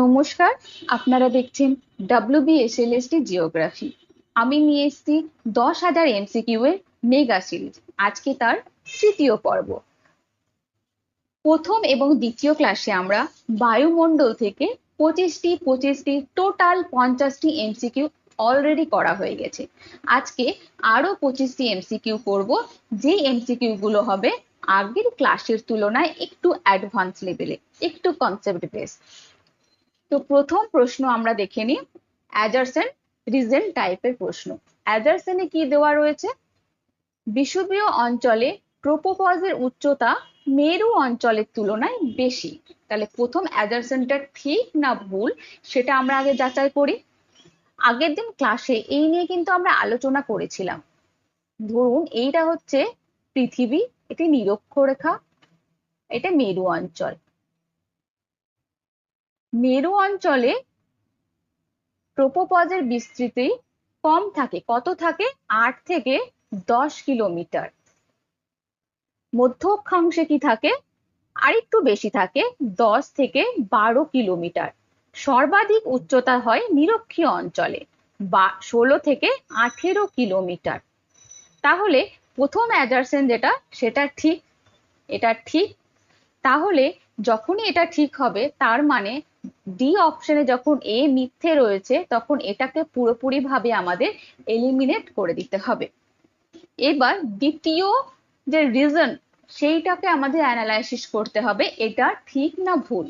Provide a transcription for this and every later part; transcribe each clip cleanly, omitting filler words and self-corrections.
নমস্কার, আপনারা দেখছেন WBSLST জিওগ্রাফি। আমি নিয়ে এসেছি 10,000 MCQ এর মেগা সিরিজ। আজকে তার তৃতীয় পর্ব। প্রথম এবং দ্বিতীয় ক্লাসে আমরা বায়ুমণ্ডল থেকে 25টি টোটাল 50টি MCQ অলরেডি করা হয়ে গেছে। আজকে আরো 25টি MCQ করব, যে MCQ গুলো হবে আগের ক্লাসের তুলনায় একটু অ্যাডভান্স লেভেলে, একটু কনসেপ্ট বেস। তো প্রথম প্রশ্ন আমরা দেখে নিই, অ্যাডজাসেন্ট রিজন টাইপের প্রশ্ন। অ্যাডজাসেন্টে কি দেওয়া রয়েছে? বিষুবীয় অঞ্চলে ট্রোপোপজের উচ্চতা মেরু অঞ্চলের তুলনায় বেশি। তাহলে প্রথম অ্যাডজাসেন্টটা ঠিক না ভুল সেটা আমরা আগে যাচাই করি। আগের দিন ক্লাসে এই নিয়ে কিন্তু আমরা আলোচনা করেছিলাম। ধরুন এইটা হচ্ছে পৃথিবী, এটি নিরক্ষরেখা, এটা মেরু অঞ্চল। মেরু অঞ্চলে ট্রোপোপজের বিস্তৃতি কম থাকে। কত থাকে? 8 থেকে 10 কিলোমিটার। মধ্য অক্ষাংশে কি থাকে? আরেকটু বেশি থাকে, 10 থেকে 12 কিলোমিটার। সর্বাধিক উচ্চতা হয় নিরক্ষীয় অঞ্চলে, 16 থেকে 18 কিলোমিটার। তাহলে প্রথম অ্যাডজাসেন্ট যেটা, সেটা ঠিক, এটা ঠিক। তাহলে যখনই এটা ঠিক হবে, তার মানে ডি অপশনে যখন এ মিথ্যে রয়েছে, তখন এটাকে পুরোপুরি ভাবে আমাদের এলিমিনেট করে দিতে হবে। এবার দ্বিতীয় যে রিজন, সেইটাকে আমাদের অ্যানালাইসিস করতে হবে, এটা ঠিক না ভুল।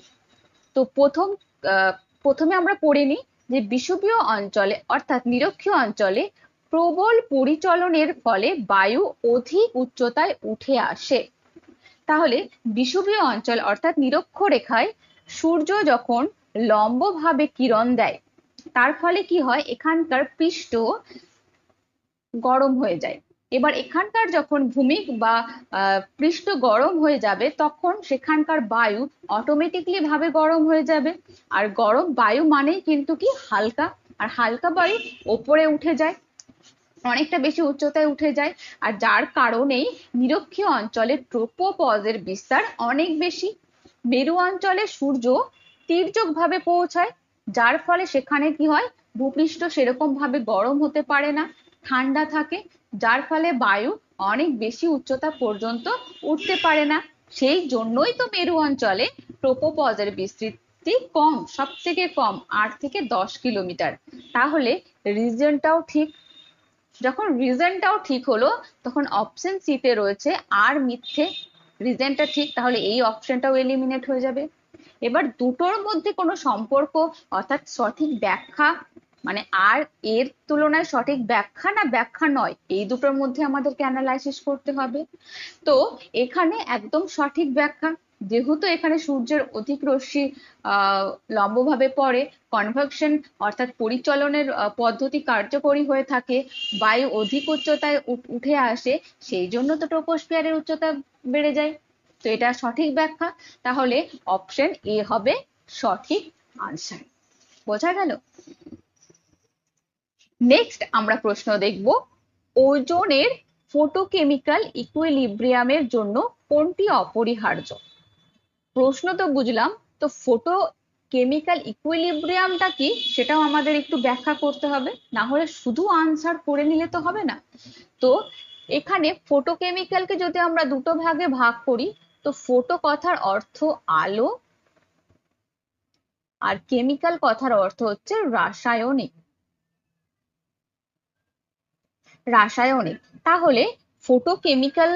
তো প্রথমে আমরা পড়ে নিই যে বিষুবীয় অঞ্চলে অর্থাৎ নিরক্ষীয় অঞ্চলে প্রবল পরিচলনের ফলে বায়ু অধিক উচ্চতায় উঠে আসে। তাহলে বিষুবীয় অঞ্চল অর্থাৎ নিরক্ষরেখায় সূর্য যখন লম্বভাবে কিরণ দেয়, তার ফলে কি হয়? এখানকার পৃষ্ঠ গরম হয়ে যায়। এবার এখানকার যখন ভূমি বা পৃষ্ঠ গরম হয়ে যাবে, তখন সেখানকার বায়ু অটোমেটিকলি ভাবে গরম হয়ে যাবে। আর গরম বায়ু মানেই কিন্তু কি হালকা, আর হালকা বায়ু ওপরে উঠে যায়, অনেকটা বেশি উচ্চতায় উঠে যায়। আর যার কারণেই নিরক্ষীয় অঞ্চলে ট্রোপোপজের বিস্তার অনেক বেশি। মেরু অঞ্চলে সূর্য তির্যক ভাবে পৌঁছায়, যার ফলে সেখানে কি হয়? ভূপৃষ্ঠ সেরকম ভাবে গরম হতে পারে না, ঠান্ডা থাকে, যার ফলে বায়ু অনেক বেশি উচ্চতা পর্যন্ত উঠতে পারে না। সেই জন্যই তো মেরু অঞ্চলে ট্রোপোপজের বিস্তৃতি কম, সব থেকে কম 8 থেকে 10 কিলোমিটার। তাহলে রিজনটাও ঠিক। যখন রিজনটাও ঠিক হলো, তখন অপশন সি তে রয়েছে আর মিথ্যে, রিজনটা ঠিক, তাহলে এই অপশনটাও এলিমিনেট হয়ে যাবে। এবার দুটোর মধ্যে কোনো সম্পর্ক অর্থাৎ সঠিক ব্যাখ্যা, মানে আর এর তুলনায় সঠিক ব্যাখ্যা না ব্যাখ্যা নয়, এই দুটোর মধ্যে আমাদেরকে অ্যানালাইসিস করতে হবে। তো এখানে একদম সঠিক ব্যাখ্যা, যেহেতু এখানে সূর্যের অধিক রশ্মি লম্বভাবে পড়ে, কনভেকশন অর্থাৎ পরিচলনের পদ্ধতি কার্যকরী হয়ে থাকে, বায়ু অধিক উচ্চতায় উঠে আসে, সেই জন্য তো ট্রোপোস্ফিয়ারের উচ্চতা বেড়ে যায়। তো এটা সঠিক ব্যাখ্যা, তাহলে অপশন এ হবে সঠিক আনসার। বোঝা গেল? নেক্সট আমরা প্রশ্ন দেখব, ওজোনের ফটোকেমিক্যাল ইকুইলিব্রিয়ামের জন্য কোনটি অপরিহার্য? প্রশ্ন তো বুঝলাম, তো ফটো কেমিক্যাল ইকুইলিব্রিয়ামটা কি সেটাও আমাদের একটু ব্যাখ্যা করতে হবে, না হলে শুধু আনসার করে নিলে তো হবে না। তো এখানে ফটোকেমিক্যালকে যদি আমরা দুটো ভাগে ভাগ করি, তো ফটো কথার অর্থ আলো, আর কেমিক্যাল কথার অর্থ হচ্ছে রাসায়নিক। রাসায়নিক। তাহলে ফটোকেমিক্যাল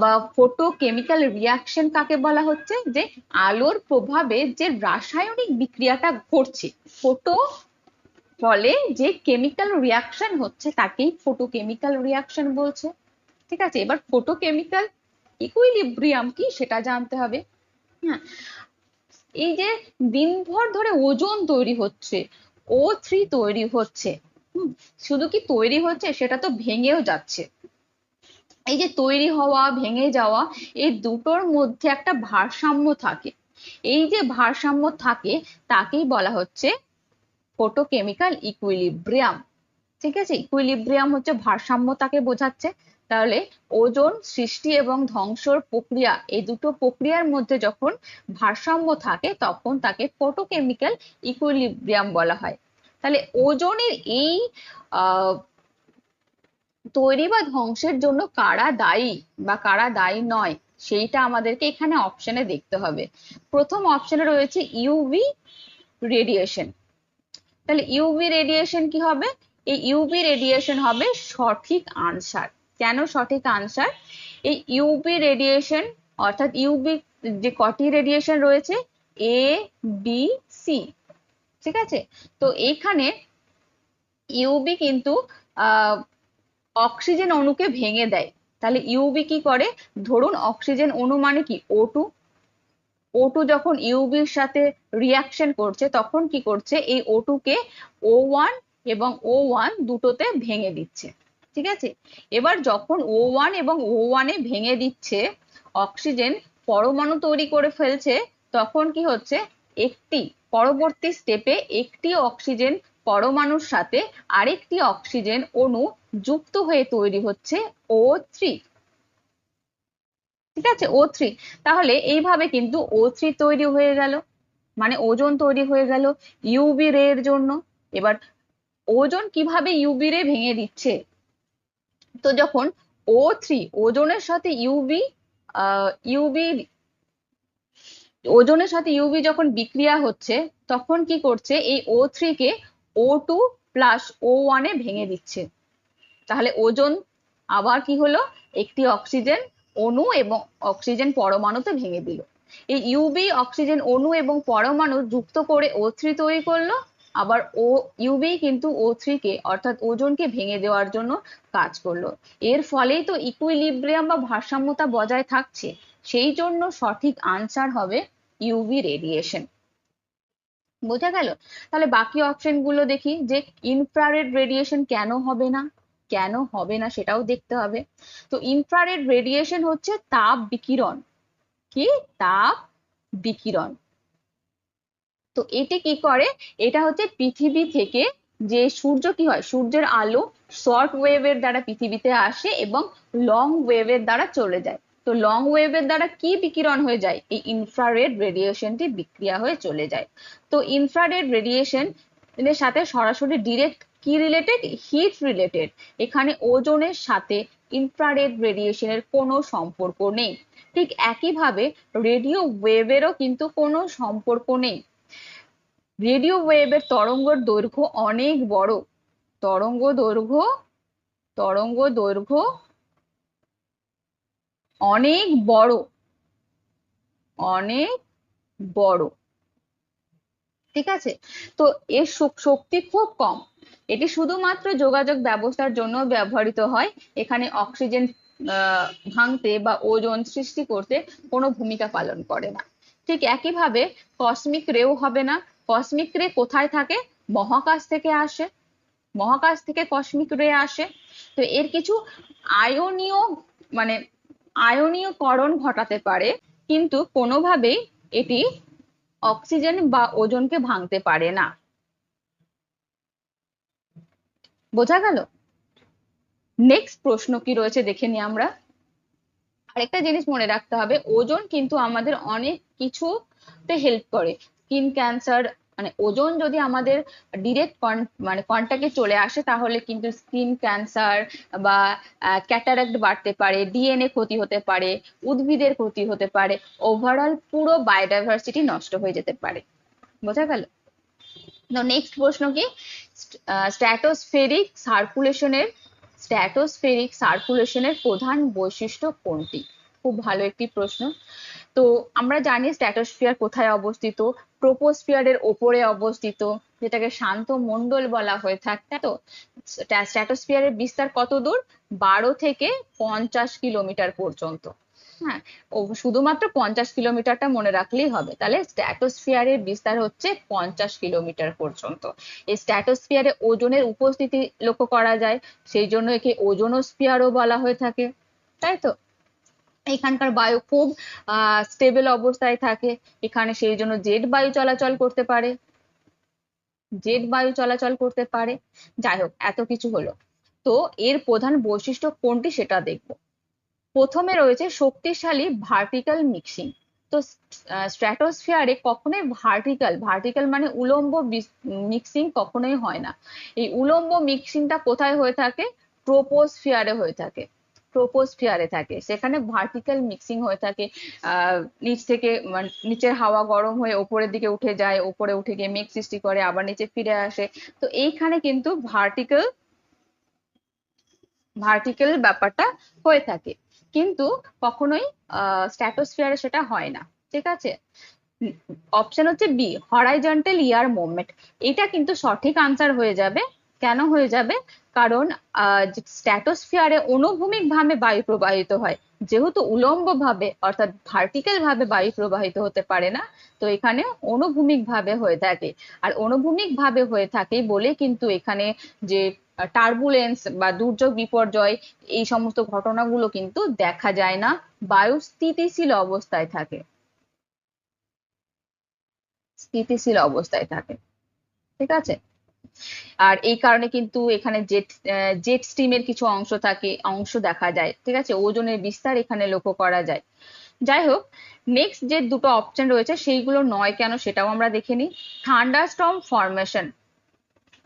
বা ফটোকেমিক্যাল রিয়াকশন কাকে বলা হচ্ছে? যে আলোর প্রভাবে যে রাসায়নিক বিক্রিয়াটা ঘটছে, ফটো ফলে যে কেমিক্যাল রিয়াকশন হচ্ছে, তাকেই ফটোকেমিক্যাল রিয়াকশন বলছে। ঠিক আছে, এবার ফটোকেমিক্যাল ইকুইলিব্রিয়াম কি সেটা জানতে হবে। হ্যাঁ, এই যে দিনভর ধরে ওজোন তৈরি হচ্ছে, O3 তৈরি হচ্ছে, শুধু কি তৈরি হচ্ছে, সেটা তো ভেঙেও যাচ্ছে। এই যে তৈরি হওয়া ভেঙে যাওয়া, এই দুটোর মধ্যে একটা ভারসাম্য থাকে। এই যে ভারসাম্য থাকে, তাকেই বলা হচ্ছে ফটোকেমিক্যাল ইকুইলিব্রিয়াম। ঠিক আছে, ইকুইলিব্রিয়াম হচ্ছে ভারসাম্যতাকে বোঝাচ্ছে। তাহলে ওজোন সৃষ্টি এবং ধ্বংসর প্রক্রিয়া, এই দুটো প্রক্রিয়ার মধ্যে যখন ভারসাম্য থাকে তখন তাকে ফটোকেমিক্যাল ইকুইলিব্রিয়াম বলা হয়। তাহলে ওজোনের এই তৈরি বা ধ্বংসের জন্য কারা দায়ী বা কারা দায়ী নয়, সেইটা আমাদেরকে এখানে অপশনে দেখতে হবে। প্রথম অপশনে রয়েছে ইউভি রেডিয়েশন। তাহলে ইউভি রেডিয়েশন কি হবে? এই ইউভি রেডিয়েশন হবে সঠিক আনসার। কেন সঠিক আনসার? এই ইউভি রেডিয়েশন অর্থাৎ ইউভি যে কটি রেডিয়েশন রয়েছে, এ বি সি, ঠিক আছে? তো এইখানে ইউভি কিন্তু অক্সিজেন অণুকে ভেঙে দেয়। তাহলে ইউভি কি করে? ধরুন অক্সিজেন অণু মানে কি O2, O2 যখন ইউভির সাথে রিয়াকশন করছে তখন কি করছে? এই O2 কে O1 এবং O1 দুটোতে ভেঙে দিচ্ছে, ঠিক আছে? এবার যখন O1 এবং O1 এ ভেঙে দিচ্ছে, অক্সিজেন পরমাণু তৈরি করে ফেলছে, তখন কি হচ্ছে? একটি পরবর্তী স্টেপে একটি অক্সিজেন পরমাণুর সাথে আরেকটি অক্সিজেন অণু যুক্ত হয়ে তৈরি হচ্ছে O3, ঠিক আছে? O3। তাহলে এইভাবে কিন্তু O3 তৈরি হয়ে গেল, মানে ওজোন তৈরি হয়ে গেল ইউভি রে এর জন্য। এবার ওজোন কিভাবে ইউভি রে ভেঙে দিচ্ছে? তো যখন O3 ওজনের সাথে ইউভি ওজনের সাথে ইউভি যখন বিক্রিয়া হচ্ছে, তখন কি করছে? এই O3 কে O2 প্লাস O1 এ ভেঙে দিচ্ছে। তাহলে ওজোন আবার কি হলো? একটি অক্সিজেন অণু এবং অক্সিজেন পরমাণুতে ভেঙে দিল। এই ইউভি অক্সিজেন অণু এবং পরমাণু যুক্ত করে O3 তৈরি করলো। আবার ইউভি কিন্তু O3 কে অর্থাৎ ওজনকে ভেঙে দেওয়ার জন্য কাজ করলো। এর ফলেই তো ইকুইলিব্রিয়াম বা ভারসাম্যতা বজায় থাকছে। সেই জন্য সঠিক আনসার হবে ইউভি রেডিয়েশন। বোঝা গেল? তাহলে বাকি অপশন গুলো দেখি, যে ইনফ্রারেড রেডিয়েশন কেন হবে না, কেন হবে না সেটাও দেখতে হবে। তো ইনফ্রারেড রেডিয়েশন হচ্ছে তাপ বিকিরণ। কি? তাপ বিকিরণ। তো এটি কি করে? এটা হচ্ছে পৃথিবী থেকে যে সূর্য কি হয়, সূর্যের আলো শর্ট ওয়েভের দ্বারা পৃথিবীতে আসে এবং লং ওয়েভের দ্বারা চলে যায়। তো লং ওয়েভের দ্বারা কি বিকিরণ হয়ে যায়? এই ইনফ্রারেড রেডিয়েশনটি বিক্রিয়া হয়ে চলে যায়। তো ইনফ্রারেড রেডিয়েশন এর সাথে সরাসরি ডিরেক্ট কি রিলেটেড? Hit related. এখানে ওজোনের সাথে ইনফ্রারেড রেডিয়েশনের কোনো সম্পর্ক নেই। ঠিক একইভাবে রেডিও ওয়েভেরও কিন্তু কোনো সম্পর্ক নেই। রেডিও ওয়েভের তরঙ্গের দৈর্ঘ্য অনেক বড়। তরঙ্গ দৈর্ঘ্য অনেক বড়, অনেক বড়, ঠিক আছে? তো এর শক্তি খুব কম। এটি শুধুমাত্র যোগাযোগ ব্যবস্থার জন্য ব্যবহৃত হয়। এখানে অক্সিজেন ভাঙতে বা ওজোন সৃষ্টি করতে কোনো ভূমিকা পালন করে না। ঠিক একইভাবে কসমিক রেও হবে না। কসমিক রে কোথায় থাকে? মহাকাশ থেকে আসে। মহাকাশ থেকে কসমিক রে আসে। তো এর কিছু আয়নীয় মানে আয়নীয়করণ ঘটাতে পারে, কিন্তু কোনোভাবেই এটি অক্সিজেন বা ওজোনকে ভাঙতে পারে না। বোঝা গেল? নেক্সট প্রশ্ন কি রয়েছে দেখে নিই আমরা। আরেকটা জিনিস মনে রাখতে হবে, ওজোন কিন্তু আমাদের অনেক কিছুতে হেল্প করে। স্কিন ক্যান্সার, মানে ওজোন যদি আমাদের ডিরেক্ট মানে কন্টাক্টে চলে আসে তাহলে কিন্তু স্কিন ক্যান্সার বা ক্যাটারাক্ট বাড়তে পারে, ডিএনএ ক্ষতি হতে পারে, উদ্ভিদের ক্ষতি হতে পারে, ওভারঅল পুরো বায়োডাইভার্সিটি নষ্ট হয়ে যেতে পারে। বোঝা গেল? নেক্সট প্রশ্ন কি? স্ট্র্যাটোস্ফেরিক সার্কুলেশনের প্রধান বৈশিষ্ট্য কোনটি? খুব ভালো একটি প্রশ্ন। তো আমরা জানি স্ট্র্যাটোস্ফিয়ার কোথায় অবস্থিত? ট্রোপোস্ফিয়ারের ওপরে অবস্থিত, যেটাকে শান্ত মণ্ডল বলা হয়ে থাকে। তো স্ট্র্যাটোস্ফিয়ারের বিস্তার কত দূর? 12 থেকে 50 কিলোমিটার পর্যন্ত। হ্যাঁ, ও শুধুমাত্র 50 কিলোমিটারটা মনে রাখলেই হবে। তাহলে স্ট্র্যাটোস্ফিয়ারের বিস্তার হচ্ছে 50 কিলোমিটার পর্যন্ত। এই স্ট্র্যাটোস্ফিয়ারে ওজোনের উপস্থিতি লক্ষ্য করা যায়, সেই জন্য একে ওজোনোস্ফিয়ারও বলা হয়ে থাকে, তাই তো? এখানকার বায়ু খুব স্টেবল অবস্থায় থাকে। এখানে সেই জন্য জেট বায়ু চলাচল করতে পারে। যাই হোক, এত কিছু হলো। তো এর প্রধান বৈশিষ্ট্য কোনটি সেটা দেখব। প্রথমে রয়েছে শক্তিশালী ভার্টিক্যাল মিক্সিং। তো স্ট্র্যাটোস্ফিয়ারে কখনোই ভার্টিক্যাল মানে উলম্ব মিক্সিং কখনোই হয় না। এই উলম্ব মিক্সিংটা কোথায় হয়ে থাকে? ট্রোপোস্ফিয়ারে হয়ে থাকে। ট্রোপোস্ফিয়ারে থাকে, সেখানে ভার্টিক্যাল মিক্সিং হয়ে থাকে। নিচ থেকে নিচের হাওয়া গরম হয়ে ওপরের দিকে উঠে যায়, ওপরে উঠে গিয়ে মেঘ সৃষ্টি করে, আবার নিচে ফিরে আসে। তো এইখানে কিন্তু ভার্টিক্যাল ভার্টিক্যাল ব্যাপারটা হয়ে থাকে, কিন্তু কখনোই স্ট্র্যাটোস্ফিয়ারে সেটা হয় না। ঠিক আছে, অপশন হচ্ছে বি, হরাইজন্টাল ইয়ার মুভমেন্ট। এটা কিন্তু সঠিক আনসার হয়ে যাবে। কেন হয়ে যাবে? কারণ স্ট্র্যাটোস্ফিয়ারে অনুভূমিক ভাবে বায়ু প্রবাহিত হয়, যেহেতু উলম্ব ভাবে অর্থাৎ ভার্টিক্যাল ভাবে বায়ু প্রবাহিত হতে পারে না, তো এখানে অনুভূমিক ভাবে হয়ে থাকে। আর অনুভূমিক ভাবে হয়ে থাকে বলে কিন্তু এখানে যে টার্বুলেন্স বা দুর্যোগ বিপর্যয়, এই সমস্ত ঘটনাগুলো কিন্তু দেখা যায় না, বায়ু স্থিতিশীল অবস্থায় থাকে, স্থিতিশীল অবস্থায় থাকে। ঠিক আছে, আর এই কারণে কিন্তু এখানে জেট জেট স্ট্রিমের কিছু অংশ দেখা যায়। ঠিক আছে, ওজনের বিস্তার এখানে লক্ষ্য করা যায়। যাই হোক, নেক্সট যে দুটো অপশন রয়েছে সেইগুলো নয় কেন সেটাও আমরা দেখে নিই। Thunderstorm formation.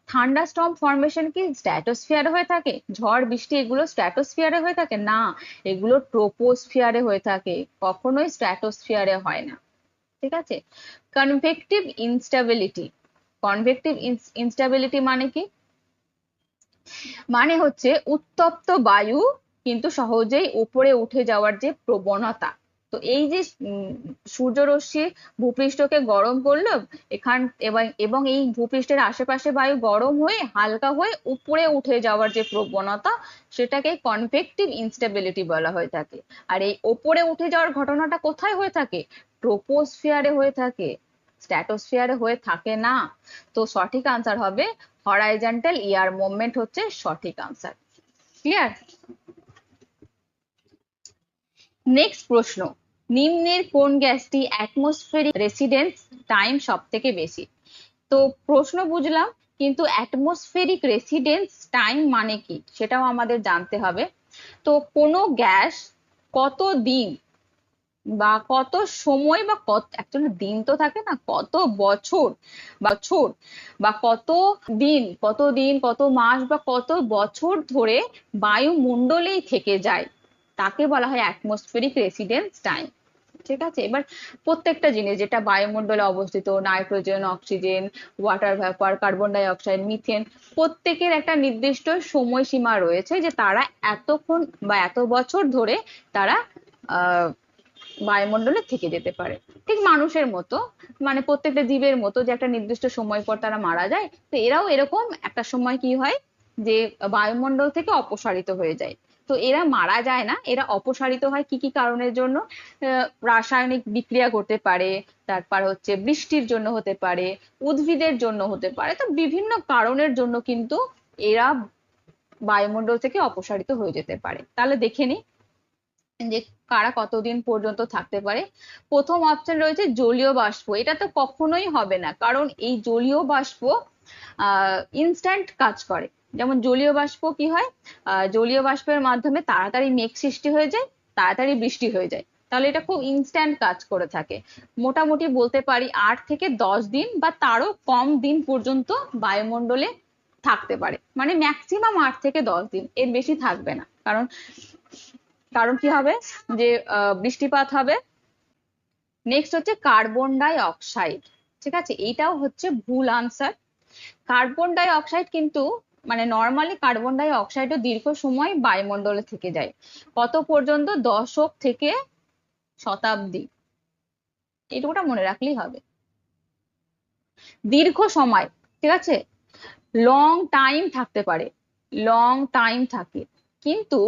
থান্ডারস্টর্ম ফরমেশন কি স্ট্র্যাটোস্ফিয়ারে হয়ে থাকে? ঝড় বৃষ্টি এগুলো স্ট্র্যাটোস্ফিয়ারে হয়ে থাকে না, এগুলো ট্রোপোস্ফিয়ারে হয়ে থাকে, কখনোই স্ট্র্যাটোস্ফিয়ারে হয় না। ঠিক আছে, কনভেকটিভ ইনস্টেবিলিটি। কনভেকটিভ ইনস্টেবিলিটি মানে কি? মানে হচ্ছে উত্তপ্ত বায়ু কিন্তু সহজেই উপরে উঠে যাওয়ার যে প্রবণতা। তো এই যে সূর্যরশ্মি ভূপৃষ্ঠকে গরম করলো এখান, এবং এই ভূপৃষ্ঠের আশেপাশে বায়ু গরম হয়ে হালকা হয়ে উপরে উঠে যাওয়ার যে প্রবণতা, সেটাকে কনভেকটিভ ইনস্টেবিলিটি বলা হয়ে থাকে। আর এই ওপরে উঠে যাওয়ার ঘটনাটা কোথায় হয়ে থাকে? ট্রোপোস্ফিয়ারে হয়ে থাকে, স্ট্র্যাটোস্ফিয়ারে হয়ে থাকে না। তো সঠিক আনসার হবে হরাইজন্টাল ইয়ার মুভমেন্ট হচ্ছে সঠিক আনসার। ক্লিয়ার? নেক্সট প্রশ্ন, নিম্নের কোন গ্যাসটি অ্যাটমসফেরিক রেসিডেন্স টাইম সব থেকে বেশি? তো প্রশ্ন বুঝলাম, কিন্তু অ্যাটমসফেরিক রেসিডেন্স টাইম মানে কি সেটাও আমাদের জানতে হবে। তো কোনো গ্যাস কত দিন বা কত সময় বা কত, অ্যাকচুয়ালি দিন তো থাকে না, কত বছর বা কত দিন কত মাস বা কত বছর ধরে বায়ুমণ্ডলেই থেকে যায়, তাকে বলা হয় অ্যাটমসফেরিক রেসিডেন্স টাইম। ঠিক আছে, এবার প্রত্যেকটা জিনিস যেটা বায়ুমণ্ডলে অবস্থিত, nitrogen, oxygen, water vapour, carbon dioxide, methane, প্রত্যেকের একটা নির্দিষ্ট সময়সীমা রয়েছে যে তারা এতক্ষণ বা এত বছর ধরে তারা আহ বায়ুমণ্ডলে থেকে যেতে পারে। ঠিক মানুষের মতো, মানে প্রত্যেকটা জীবের মতো যে একটা নির্দিষ্ট সময় পর তারা মারা যায়, তো এরাও এরকম একটা সময় কি হয় যে বায়ুমণ্ডল থেকে অপসারিত হয়ে যায়। তো এরা মারা যায় না, এরা অপসারিত হয় কি কি কারণের জন্য? রাসায়নিক বিক্রিয়া করতে পারে, তারপর হচ্ছে বৃষ্টির জন্য হতে পারে, উদ্ভিদের জন্য হতে পারে, তো বিভিন্ন কারণের জন্য কিন্তু এরা বায়ুমণ্ডল থেকে অপসারিত হয়ে যেতে পারে। তাহলে দেখে নি যে কারা কতদিন পর্যন্ত থাকতে পারে। প্রথম অপশন রয়েছে জলীয় বাষ্প। এটা তো কখনোই হবে না, কারণ এই জলীয় বাষ্প ইনস্ট্যান্ট কাজ করে। যেমন জলীয় বাষ্প কি হয়, জলীয় বাষ্পের মাধ্যমে তাড়াতাড়ি মেঘ সৃষ্টি হয়ে যায়, তাড়াতাড়ি বৃষ্টি হয়ে যায়, তাহলে এটা খুব ইনস্ট্যান্ট কাজ করে থাকে। মোটামুটি বলতে পারি 8 থেকে 10 দিন বা তারও কম দিন পর্যন্ত বায়ুমণ্ডলে থাকতে পারে, মানে ম্যাক্সিমাম 8 থেকে 10 দিন, এর বেশি থাকবে না। কারণ কারণ কি হবে, যে বৃষ্টিপাত হবে। নেক্সট হচ্ছে কার্বন ডাই অক্সাইড। ঠিক আছে, এইটাও হচ্ছে ভুল আনসার। কার্বন ডাই অক্সাইড কিন্তু, মানে নর্মালি কার্বন ডাই অক্সাইডও দীর্ঘ সময় বায়ুমণ্ডলে থেকে যায়। কত পর্যন্ত? দশক থেকে শতাব্দী, এইটুকুটা মনে রাখলেই হবে। দীর্ঘ সময়, ঠিক আছে, লং টাইম থাকতে পারে, লং টাইম থাকে, কিন্তু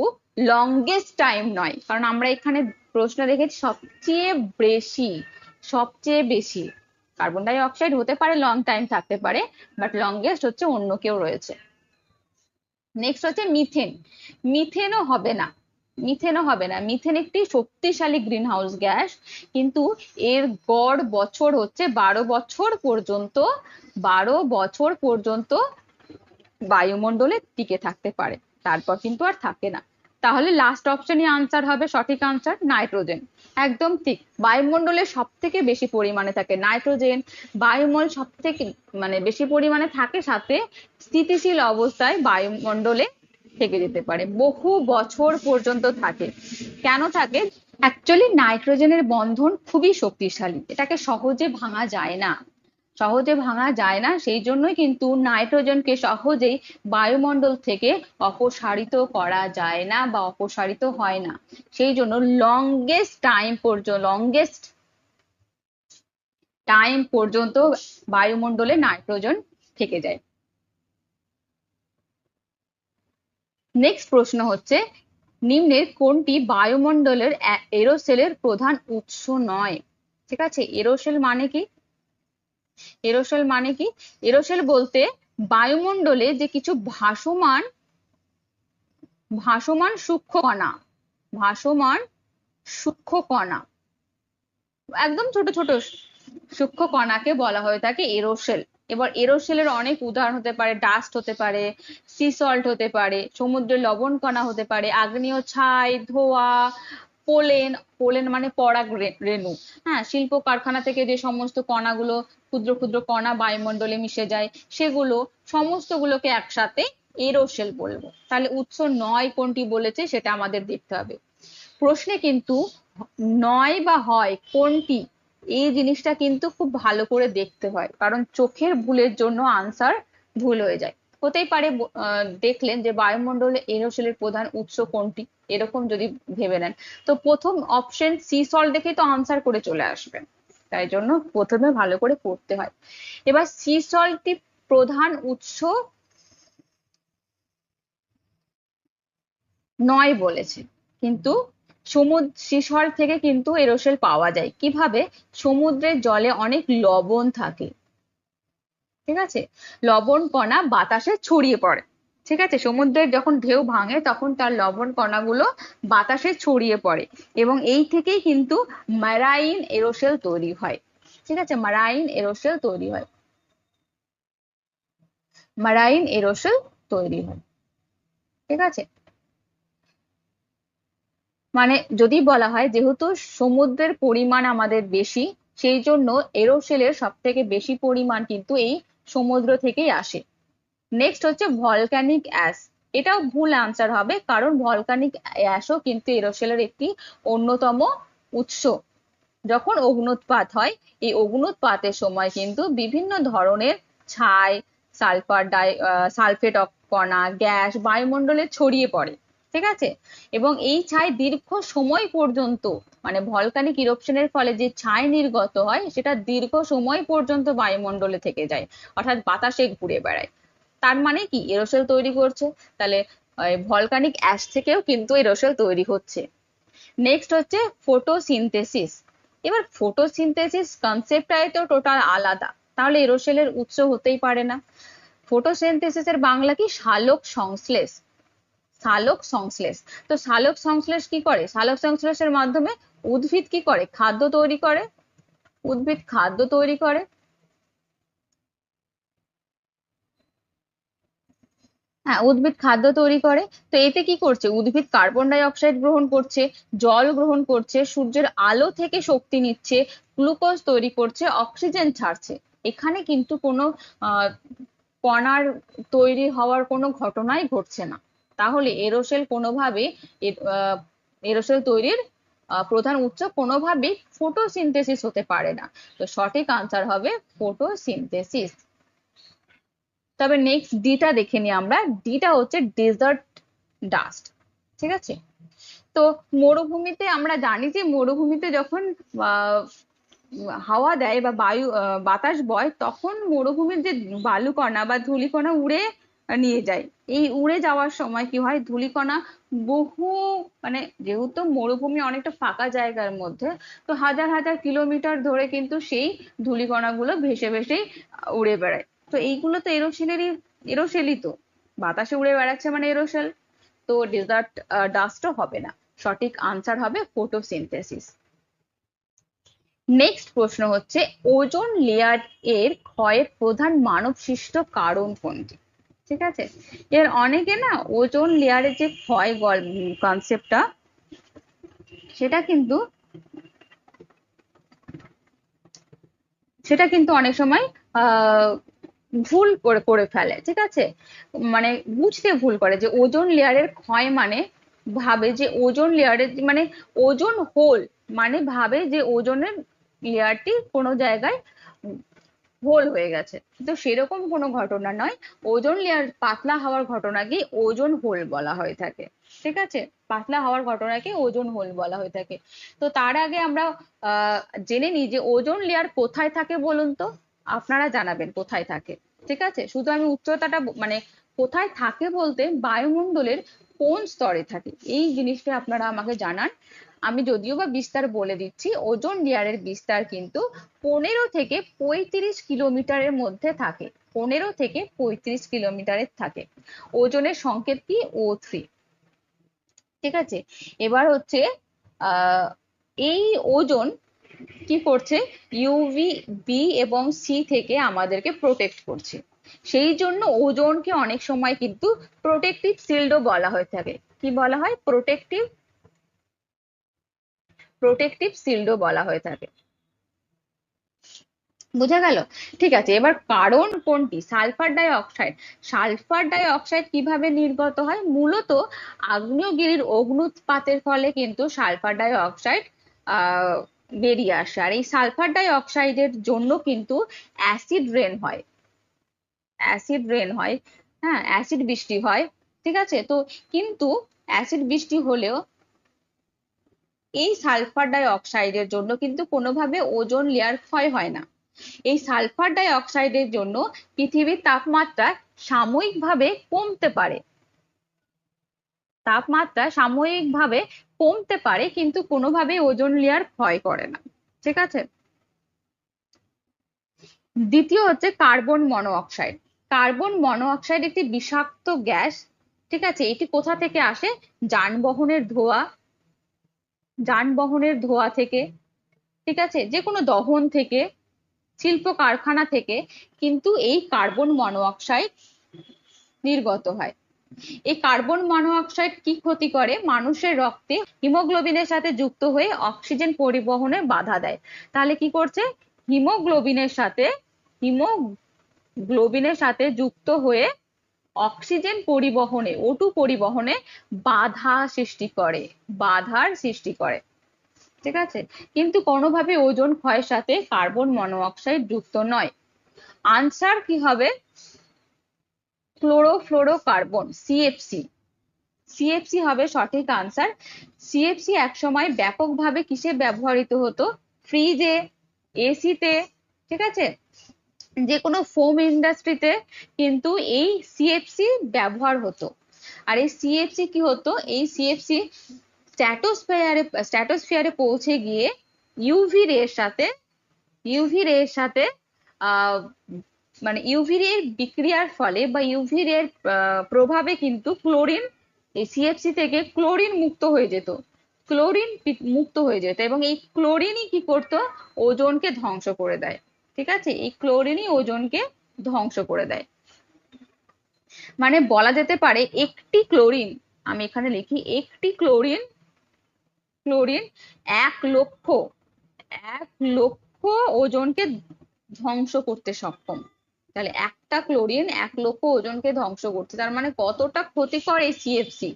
লংগেস্ট টাইম নয়। কারণ আমরা এখানে প্রশ্ন দেখেছি সবচেয়ে বেশি কার্বন ডাই অক্সাইড হতে পারে, লং টাইম থাকতে পারে, বাট লংগেস্ট হচ্ছে অন্য কেউ রয়েছে। নেক্সট হচ্ছে মিথেন। মিথেনও হবে না, মিথেন একটি শক্তিশালী গ্রিন হাউস গ্যাস, কিন্তু এর গড় বছর হচ্ছে 12 বছর পর্যন্ত, 12 বছর পর্যন্ত বায়ুমণ্ডলে টিকে থাকতে পারে। তারপর কিন্তু আর থাকে না। তাহলে লাস্ট অপশনই আনসার হবে, সঠিক আনসার নাইট্রোজেন। একদম ঠিক, বায়ুমণ্ডলে সব থেকে বেশি পরিমাণে থাকে নাইট্রোজেন। বায়ুমণ্ডল সব থেকে মানে বেশি পরিমাণে থাকে, সাথে স্থিতিশীল অবস্থায় বায়ুমণ্ডলে থেকে যেতে পারে, বহু বছর পর্যন্ত থাকে। কেন থাকে? অ্যাকচুয়ালি নাইট্রোজেনের বন্ধন খুবই শক্তিশালী, এটাকে সহজে ভাঙা যায় না। সহজে ভাঙা যায় না, সেই জন্যই কিন্তু নাইট্রোজেনকে সহজেই বায়ুমণ্ডল থেকে অপসারিত করা যায় না বা অপসারিত হয় না। সেই জন্য লংগেস্ট টাইম পর্যন্ত বায়ুমণ্ডলে নাইট্রোজেন থেকে যায়। নেক্সট প্রশ্ন হচ্ছে, নিম্নের কোনটি বায়ুমণ্ডলের এরোসেলের প্রধান উৎস নয়? ঠিক আছে, এরোসেল মানে কি? এরোসেল মানে কি? এরোসেল বলতে বায়ুমণ্ডলে যে কিছু ভাসমান সূক্ষ্ম কণা, ভাসমান সূক্ষ্ম কণা, একদম ছোট ছোট সূক্ষ্ম কণাকে বলা হয়ে থাকে এরোসেল। এবার এরোসেলের অনেক উদাহরণ হতে পারে, ডাস্ট হতে পারে, সি সল্ট হতে পারে, সমুদ্রের লবণ কণা হতে পারে, আগ্নেয় ছাই, ধোঁয়া, পোলেন, পোলেন মানে পরাগ রেণু, হ্যাঁ, শিল্প কারখানা থেকে যে সমস্ত কণাগুলো, ক্ষুদ্র ক্ষুদ্র কণা বায়ুমণ্ডলে মিশে যায়, সেগুলো সমস্ত গুলোকে একসাথে এরোসেল বলবো। তাহলে উৎস নয় কোনটি বলেছে সেটা আমাদের দেখতে হবে। প্রশ্নে কিন্তু নয় বা হয় কোনটি, এই জিনিসটা কিন্তু খুব ভালো করে দেখতে হয়, কারণ চোখের ভুলের জন্য আনসার ভুল হয়ে যায়। হতেই পারে দেখলেন যে বায়ুমণ্ডলে এরোসেলের প্রধান উৎস কোনটি, এরকম যদি ভেবে নেন, তো প্রথম অপশন সি সল্ট দেখে তো আনসার করে চলে আসবেন। তাই জন্য প্রথমে ভালো করে পড়তে হয়। এবার সি সল্টটি প্রধান উৎস নয় বলেছে, কিন্তু সি সল্ট থেকে কিন্তু এরোসেল পাওয়া যায় কিভাবে? সমুদ্রের জলে অনেক লবণ থাকে, ঠিক আছে, লবণ কণা বাতাসে ছড়িয়ে পড়ে। ঠিক আছে, সমুদ্রের যখন ঢেউ ভাঙে তখন তার লবণ কণাগুলো বাতাসে ছড়িয়ে পড়ে, এবং এই থেকেই কিন্তু ম্যারাইন এরোসেল তৈরি হয়। ঠিক আছে, ম্যারাইন এরোসেল তৈরি হয়, ম্যারাইন এরোসেল তৈরি হয়। ঠিক আছে, মানে যদি বলা হয় যেহেতু সমুদ্রের পরিমাণ আমাদের বেশি, সেই জন্য এরোসেলের সব থেকে বেশি পরিমাণ কিন্তু এই সমুদ্র থেকেই আসে। নেক্সট হচ্ছে ভলক্যানিক অ্যাশ। এটাও ভুল আনসার হবে, কারণ ভলক্যানিক অ্যাশও কিন্তু এরোসেলের একটি অন্যতম উৎস। যখন অগ্নুৎপাত হয়, এই অগ্নুৎপাতের সময় কিন্তু বিভিন্ন ধরনের ছাই, সালফেট কণা, গ্যাস বায়ুমণ্ডলে ছড়িয়ে পড়ে। ঠিক আছে, এবং এই ছাই দীর্ঘ সময় পর্যন্ত, মানে ভলকানিক ইরপশনের ফলে যে ছাই নির্গত হয় সেটা দীর্ঘ সময় পর্যন্ত বায়ুমণ্ডলে থেকে যায়, অর্থাৎ বাতাসে ঘুরে বেড়ায়। তার মানে কি এরোসেল তৈরি করছে। তাহলে ভলকানিক অ্যাশ থেকেও কিন্তু এরোসেল তৈরি হচ্ছে। নেক্সট হচ্ছে ফটোসিনথেসিস। এবার ফটোসিনথেসিস কনসেপ্টটাই তো টোটাল আলাদা, তাহলে এরোসেলের উৎস হতেই পারে না। ফটোসিনথেসিসের বাংলা কি? সালোক সংশ্লেষ। সালোক সংশ্লেষ। তো সালোক সংশ্লেষ কি করে? সালোক সংশ্লেষের মাধ্যমে উদ্ভিদ কি করে? খাদ্য তৈরি করে। উদ্ভিদ খাদ্য তৈরি করে। হ্যাঁ, উদ্ভিদ খাদ্য তৈরি করে। তো এতে কি করছে? উদ্ভিদ কার্বন ডাই অক্সাইড গ্রহণ করছে, জল গ্রহণ করছে, সূর্যের আলো থেকে শক্তি নিচ্ছে, গ্লুকোজ তৈরি করছে, অক্সিজেন ছাড়ছে। এখানে কিন্তু কোনো আহ কণার তৈরি হওয়ার কোনো ঘটনাই ঘটছে না। তাহলে এরোসেল কোনোভাবে এরোসেল তৈরির প্রধান উৎস কোনোভাবেই ফটোসিনথেসিস হতে পারে না। তো সঠিক আনসার হবে ফটোসিনথেসিস। তবে নেক্সট ডিটা দেখে নিই আমরা। ডিটা হচ্ছে ডেজার্ট ডাস্ট। ঠিক আছে, তো মরুভূমিতে আমরা জানি যে মরুভূমিতে যখন হাওয়া দেয় বা বাতাস বয়, তখন মরুভূমির যে বালুকণা বা ধূলিকণা উড়ে নিয়ে যায়। এই উড়ে যাওয়ার সময় কি হয়? ধূলিকণা বহু, মানে যেহেতু মরুভূমি অনেকটা ফাঁকা জায়গার মধ্যে, তো হাজার হাজার কিলোমিটার ধরে কিন্তু সেই ধূলিকণাগুলো ভেসে ভেসেই উড়ে বেড়ায়। তো এইগুলো তো এরোসেলই তো, বাতাসে উড়ে বেড়াচ্ছে মানে এরোসেল। তো ডেজার্ট ডাস্টও হবে না, সঠিক আনসার হবে ফটোসিনথেসিস। নেক্সট প্রশ্ন হচ্ছে, ওজোন লেয়ার এর ক্ষয়ের প্রধান মানবসৃষ্ট কারণ কোনটি? ঠিক আছে। এর অনেকে না ওজোন লেয়ারের যে ক্ষয় কনসেপ্টটা সেটা কিন্তু অনেক সময় ভুল করে ফেলে, ঠিক আছে। মানে বুঝতে ভুল করে যে ওজোন লেয়ারের ক্ষয় মানে ভাবে যে ওজোন লেয়ারের মানে ওজোন হোল, মানে ভাবে যে ওজনের লেয়ারটি কোনো জায়গায় হোল হয়ে গেছে, তো সেরকম কোনো ঘটনা নয়। ওজোন লেয়ার পাতলা হওয়ার ঘটনাকে ওজোন হোল বলা হয়ে থাকে, ঠিক আছে। পাতলা হওয়ার ঘটনাকে ওজোন হোল বলা হয়ে থাকে। তো তার আগে আমরা আহ জেনে নিই যে ওজোন লেয়ার কোথায় থাকে বলুন তো। আপনারা জানাবেন কোথায় থাকে, ঠিক আছে। শুধু আমি উচ্চতাটা মানে কোথায় থাকে বলতে বায়ুমণ্ডলের কোন স্তরে থাকে এই জিনিসটা আপনারা আমাকে জানান। আমি যদিও বা বিস্তার বলে দিচ্ছি, ওজোন লেয়ারের বিস্তার কিন্তু 15 থেকে 35 কিলোমিটারের মধ্যে থাকে। 15 থেকে 35 কিলোমিটারের থাকে। ওজনের সংকেত কি? O3, ঠিক আছে। এবার হচ্ছে আহ এই ওজোন কি করছে? ইউভি বি এবং সি থেকে আমাদেরকে প্রোটেক্ট করছে। সেই জন্য ওজোনকে অনেক সময় কিন্তু প্রোটেক্টিভ শিল্ডও বলা হয়ে থাকে। কি বলা হয়? প্রোটেক্টিভ শিল্ডও বলা হয়ে থাকে। বোঝা গেল? ঠিক আছে। এবার কারণ কোনটি? Sulphur die oxide. Sulphur die oxide কিভাবে নির্গত হয়? মূলত আগ্নেয়গিরির অগ্নুৎপাতের ফলে কিন্তু সালফার ডাই অক্সাইড আহ বেরিয়ে আসে। আর এই সালফার ডাই অক্সাইডের জন্য কিন্তু অ্যাসিড রেন হয়। অ্যাসিড রেন হয়, হ্যাঁ, অ্যাসিড বৃষ্টি হয়, ঠিক আছে। তো কিন্তু অ্যাসিড বৃষ্টি হলেও এই সালফার ডাই অক্সাইডের জন্য কিন্তু কোনোভাবে ওজোন লেয়ার ক্ষয় হয় না। এই সালফার ডাই অক্সাইডের জন্য পৃথিবীর তাপমাত্রা সাময়িকভাবে কমতে পারে। তাপমাত্রা সাময়িকভাবে কমতে পারে, কিন্তু কোনোভাবেই ওজোন লেয়ার ক্ষয় করে না, ঠিক আছে। দ্বিতীয় হচ্ছে কার্বন মনোঅক্সাইড। কার্বন মনোঅক্সাইড একটি বিষাক্ত গ্যাস, ঠিক আছে। এটি কোথা থেকে আসে? যানবাহনের ধোঁয়া, যানবাহনের ধোঁয়া থেকে, ঠিক আছে, যে কোনো দহন থেকে, শিল্প কারখানা থেকে কিন্তু এই কার্বন মনোঅক্সাইড নির্গত হয়। এই কার্বন মনোঅক্সাইড কি ক্ষতি করে? মানুষের রক্তে হিমোগ্লোবিনের সাথে যুক্ত হয়ে অক্সিজেন পরিবহনে বাধা দেয়। তাহলে কি করছে? হিমোগ্লোবিনের সাথে হিমোগ্লোবিনের সাথে যুক্ত হয়ে অক্সিজেন পরিবহনে, O2 পরিবহনে বাধা সৃষ্টি করে, বাধার সৃষ্টি করে, ঠিক আছে। কিন্তু কোনোভাবে ওজোন ক্ষয়ের সাথে কার্বন মনোঅক্সাইড যুক্ত নয়। আনসার কি হবে? Chlorofluorocarbon, CFC. সিএফসি হবে সঠিক আনসার। সিএফসি একসময় ব্যাপকভাবে কিসে ব্যবহৃত হতো? ফ্রিজে, এসিতে, ঠিক আছে, যে কোনো ফোম ইন্ডাস্ট্রিতে কিন্তু এই সিএফসি ব্যবহার হতো। আর এই সিএফসি কি হতো? এই সিএফসি স্ট্র্যাটোস্ফিয়ারে পৌঁছে গিয়ে ইউভি রে এর সাথে ইউভি রে এর সাথে আহ মানে ইউভি রে বিক্রিয়ার ফলে বা ইউভি রে প্রভাবে কিন্তু ক্লোরিন, এই সিএফসি থেকে ক্লোরিন মুক্ত হয়ে যেত। ক্লোরিন মুক্ত হয়ে যেত এবং এই ক্লোরিনই কি করতো? ওজোনকে ধ্বংস করে দেয়, ঠিক আছে। এই ক্লোরিনই ওজোনকে ধ্বংস করে দেয়। মানে বলা যেতে পারে একটি ক্লোরিন, আমি এখানে লিখি একটি ক্লোরিন, ক্লোরিন 1 লক্ষ 1 লক্ষ ওজনকে ধ্বংস করতে সক্ষম। তাহলে একটা ক্লোরিন 1 লক্ষ ওজনকে ধ্বংস করছে, তার মানে কতটা ক্ষতিকর এই সিএফসি,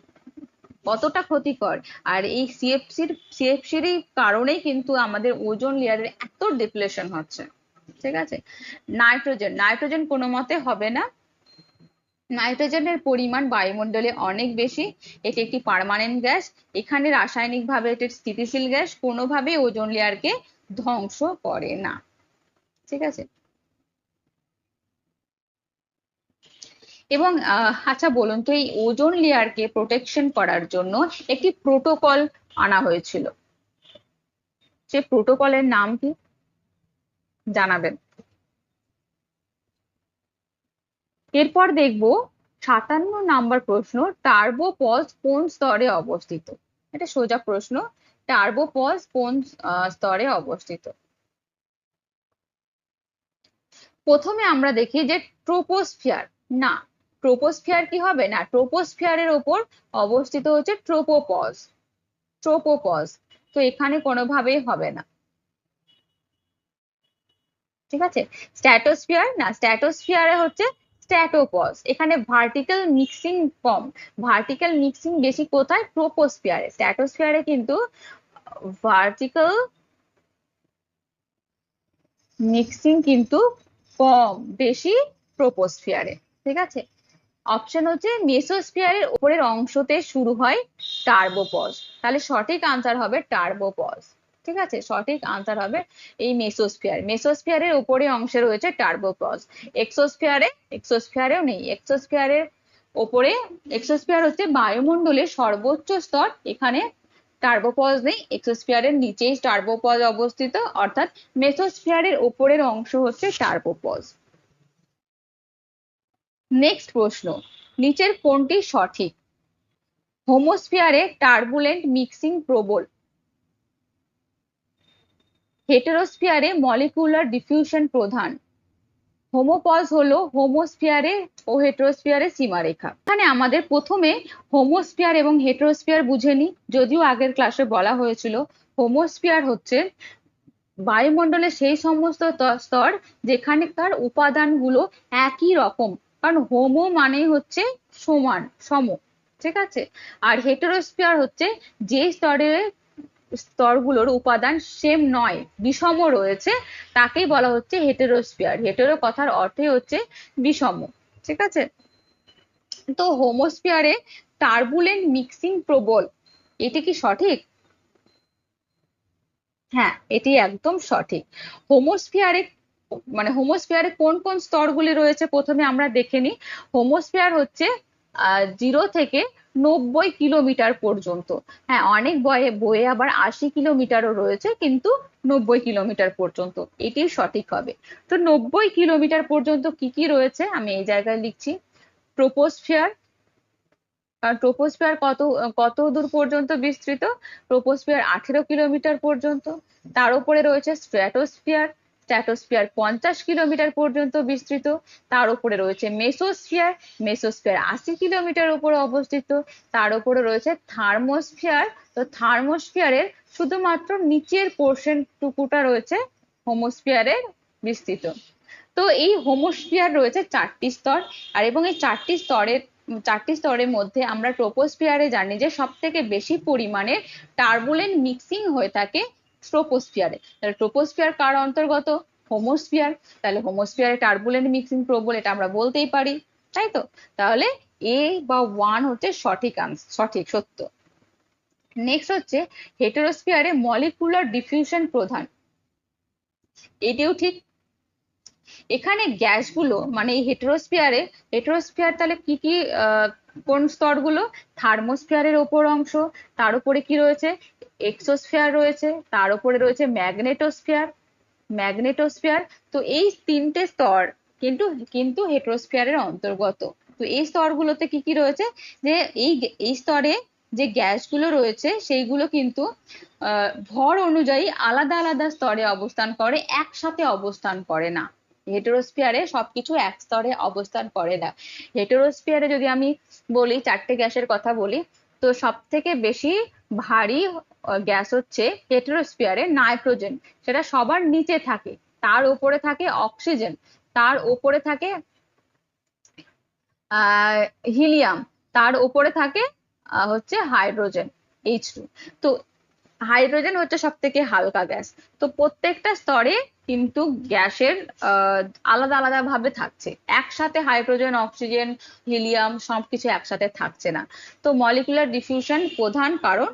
কতটা ক্ষতিকর। আর এই সিএফসির কারণেই কিন্তু আমাদের ওজোন লেয়ারের এত ডিপ্লেশন হচ্ছে, ঠিক আছে। নাইট্রোজেন, নাইট্রোজেন কোনো মতে হবে না। নাইট্রোজেনের পরিমাণ বায়ুমণ্ডলে অনেক বেশি। এটি একটি পার্মানেন্ট গ্যাস। এখানে রাসায়নিকভাবে এটি স্থিতিশীল গ্যাস, কোনোভাবেই ওজোন লেয়ারকে ধ্বংস করে না, ঠিক আছে। এবং আচ্ছা বলুন তো, এই ওজোন লেয়ারকে প্রোটেকশন করার জন্য একটি প্রোটোকল আনা হয়েছিল, সে প্রোটোকলের নাম কি? জানাবেন। এরপর দেখবো 57 নম্বর প্রশ্ন, টার্বোপজ কোন স্তরে অবস্থিত? এটা সোজা প্রশ্ন। টার্বোপজ কোন স্তরে অবস্থিত? প্রথমে আমরা দেখি যে ট্রোপোস্ফিয়ার, না, ট্রোপোস্ফিয়ার কি হবে না, ট্রোপোস্ফিয়ারের ওপর অবস্থিত হচ্ছে ট্রোপোপজ। ট্রোপোপজ, তো এখানে কোনোভাবেই হবে না। ঠিক আছে, স্ট্র্যাটোস্ফিয়ার না, স্ট্র্যাটোস্ফিয়ারে হচ্ছে স্ট্র্যাটোপজ। এখানে ভার্টিক্যাল মিক্সিং কম, ভার্টিক্যাল মিক্সিং বেশি কোথায়, ট্রোপোস্ফিয়ারে। স্ট্র্যাটোস্ফিয়ারে কিন্তু ভার্টিক্যাল মিক্সিং কিন্তু কম, বেশি ট্রোপোস্ফিয়ারে। ঠিক আছে, অপশন হচ্ছে মেসোস্ফিয়ারের উপরের অংশতে শুরু হয় টার্বোপজ। তাহলে সঠিক আনসার হবে টার্বোপজ। ঠিক আছে, সঠিক আনসার হবে এই মেসোস্ফিয়ার। মেসোস্ফিয়ারের উপরে অংশে রয়েছে টার্বোপজ। এক্সোস্ফিয়ারে, এক্সোস্ফিয়ারেও নেই। এক্সোস্ফিয়ারের ওপরে, এক্সোস্ফিয়ার হচ্ছে বায়ুমণ্ডলের সর্বোচ্চ স্তর, এখানে টার্বোপজ নেই। এক্সোস্ফিয়ারের নিচেই টার্বোপজ অবস্থিত, অর্থাৎ মেসোস্ফিয়ারের উপরের অংশ হচ্ছে টার্বোপজ। নেক্সট প্রশ্ন, নিচের কোনটি সঠিক? হোমোস্ফিয়ারে টার্বুলেন্ট মিক্সিং প্রবল, হেটেরোস্ফিয়ারে মলিকুলার ডিফিউশন প্রধান, হোমোপজ হলো হোমোস্ফিয়ারে ও হেটেরোস্ফিয়ারে সীমারেখা। এখানে আমাদের প্রথমে হোমোস্ফিয়ার এবং হেটেরোস্ফিয়ার বুঝে নিই। যদিও আগের ক্লাসে বলা হয়েছিল হোমোস্ফিয়ার হচ্ছে বায়ুমণ্ডলের সেই সমস্ত স্তর যেখানকার উপাদানগুলো একই রকম, কারণ হোমো মানে হচ্ছে সমান, সম। ঠিক আছে, আর হেটেরোস্ফিয়ার হচ্ছে যে স্তরগুলোর উপাদান সেম নয়, বিষম রয়েছে, তাকেই বলা হচ্ছে হেটেরোস্ফিয়ার। হেটেরো কথার অর্থই হচ্ছে বিষম। ঠিক আছে, তো হোমোস্ফিয়ারে টার্বুলেন্ট মিক্সিং প্রবল, এটি কি সঠিক? হ্যাঁ, এটি একদম সঠিক। হোমোস্ফিয়ারে মানে হোমোস্ফিয়ারে কোন কোন স্তরগুলি রয়েছে প্রথমে আমরা দেখে নিই। হোমোস্ফিয়ার হচ্ছে 0 থেকে 90 কিলোমিটার পর্যন্ত। হ্যাঁ, অনেক বইয়ে আবার 80 কিলোমিটারও রয়েছে, কিন্তু 90 কিলোমিটার পর্যন্ত এটি সঠিক হবে। তো 90 কিলোমিটার পর্যন্ত কি কি রয়েছে আমি এই জায়গায় লিখছি। ট্রোপোস্ফিয়ার, ট্রোপোস্ফিয়ার কত দূর পর্যন্ত বিস্তৃত? ট্রোপোস্ফিয়ার 18 কিলোমিটার পর্যন্ত। তার উপরে রয়েছে স্ট্র্যাটোস্ফিয়ার, স্ট্র্যাটোস্ফিয়ার 50 কিলোমিটার পর্যন্ত বিস্তৃত। তার উপরে রয়েছে মেসোস্ফিয়ার, মেসোস্ফিয়ার 80 কিলোমিটার উপরে অবস্থিত। তার উপরে রয়েছে থার্মোস্ফিয়ার, তো থার্মোস্ফিয়ারের শুধুমাত্র নিচের পোর্শন টুকুটা রয়েছে হোমোস্ফিয়ারের বিস্তৃত। তো এই হোমোস্ফিয়ার রয়েছে 4টি স্তর, আর এবং এই 4টি স্তরের মধ্যে আমরা ট্রোপোস্ফিয়ারে জানি যে সব থেকে বেশি পরিমাণে টার্বুলেন্ট মিক্সিং হয়ে থাকে ট্রোপোস্ফিয়ারে। তাহলে ট্রোপোস্ফিয়ার কার অন্তর্গত? হোমোস্ফিয়ার। তাহলে হোমোস্ফিয়ারে টার্বুলেন্ট মিক্সিং প্রবল, এটা আমরা বলতেই পারি, তাই তো? তাহলে এ বা 1 হচ্ছে সঠিক আনসার, সঠিক, সত্য। নেক্সট হচ্ছে হেটেরোস্ফিয়ারে মলিকুলার ডিফিউশন প্রধান, এটিও ঠিক। এখানে গ্যাসগুলো মানে এই হেটেরোস্ফিয়ার তাহলে কি কি কোন স্তরগুলো? থার্মোস্ফিয়ারের ওপর অংশ, তার উপরে কি রয়েছে? এক্সোস্ফিয়ার রয়েছে, তার উপরে রয়েছে ম্যাগনেটোস্ফিয়ার, ম্যাগনেটোস্ফিয়ার। তো এই 3টে স্তর কিন্তু কিন্তু হেটেরোস্ফিয়ারের অন্তর্গত। তো এই স্তরগুলোতে কি কি রয়েছে? যে এই স্তরে যে গ্যাসগুলো রয়েছে সেইগুলো কিন্তু ভর অনুযায়ী আলাদা আলাদা স্তরে অবস্থান করে, একসাথে অবস্থান করে না। হেটেরোস্ফিয়ারে সবকিছু এক স্তরে অবস্থান করে না। হেটেরোস্ফিয়ারে যদি আমি বলি 4টে গ্যাসের কথা বলি, তো সব থেকে বেশি ভারী গ্যাস হচ্ছে হেটেরোস্ফিয়ারে নাইট্রোজেন, সেটা সবার নিচে থাকে। তার উপরে থাকে অক্সিজেন, তার উপরে থাকে হিলিয়াম, তার উপরে থাকে হচ্ছে হাইড্রোজেন, H2। তো হাইড্রোজেন হচ্ছে সব থেকে হালকা গ্যাস। তো প্রত্যেকটা স্তরে কিন্তু গ্যাসের আলাদা আলাদা ভাবে থাকছে, একসাথে হাইড্রোজেন, অক্সিজেন, হিলিয়াম সবকিছু একসাথে থাকছে না। তো মলিকুলার ডিফিউশন প্রধান কারণ,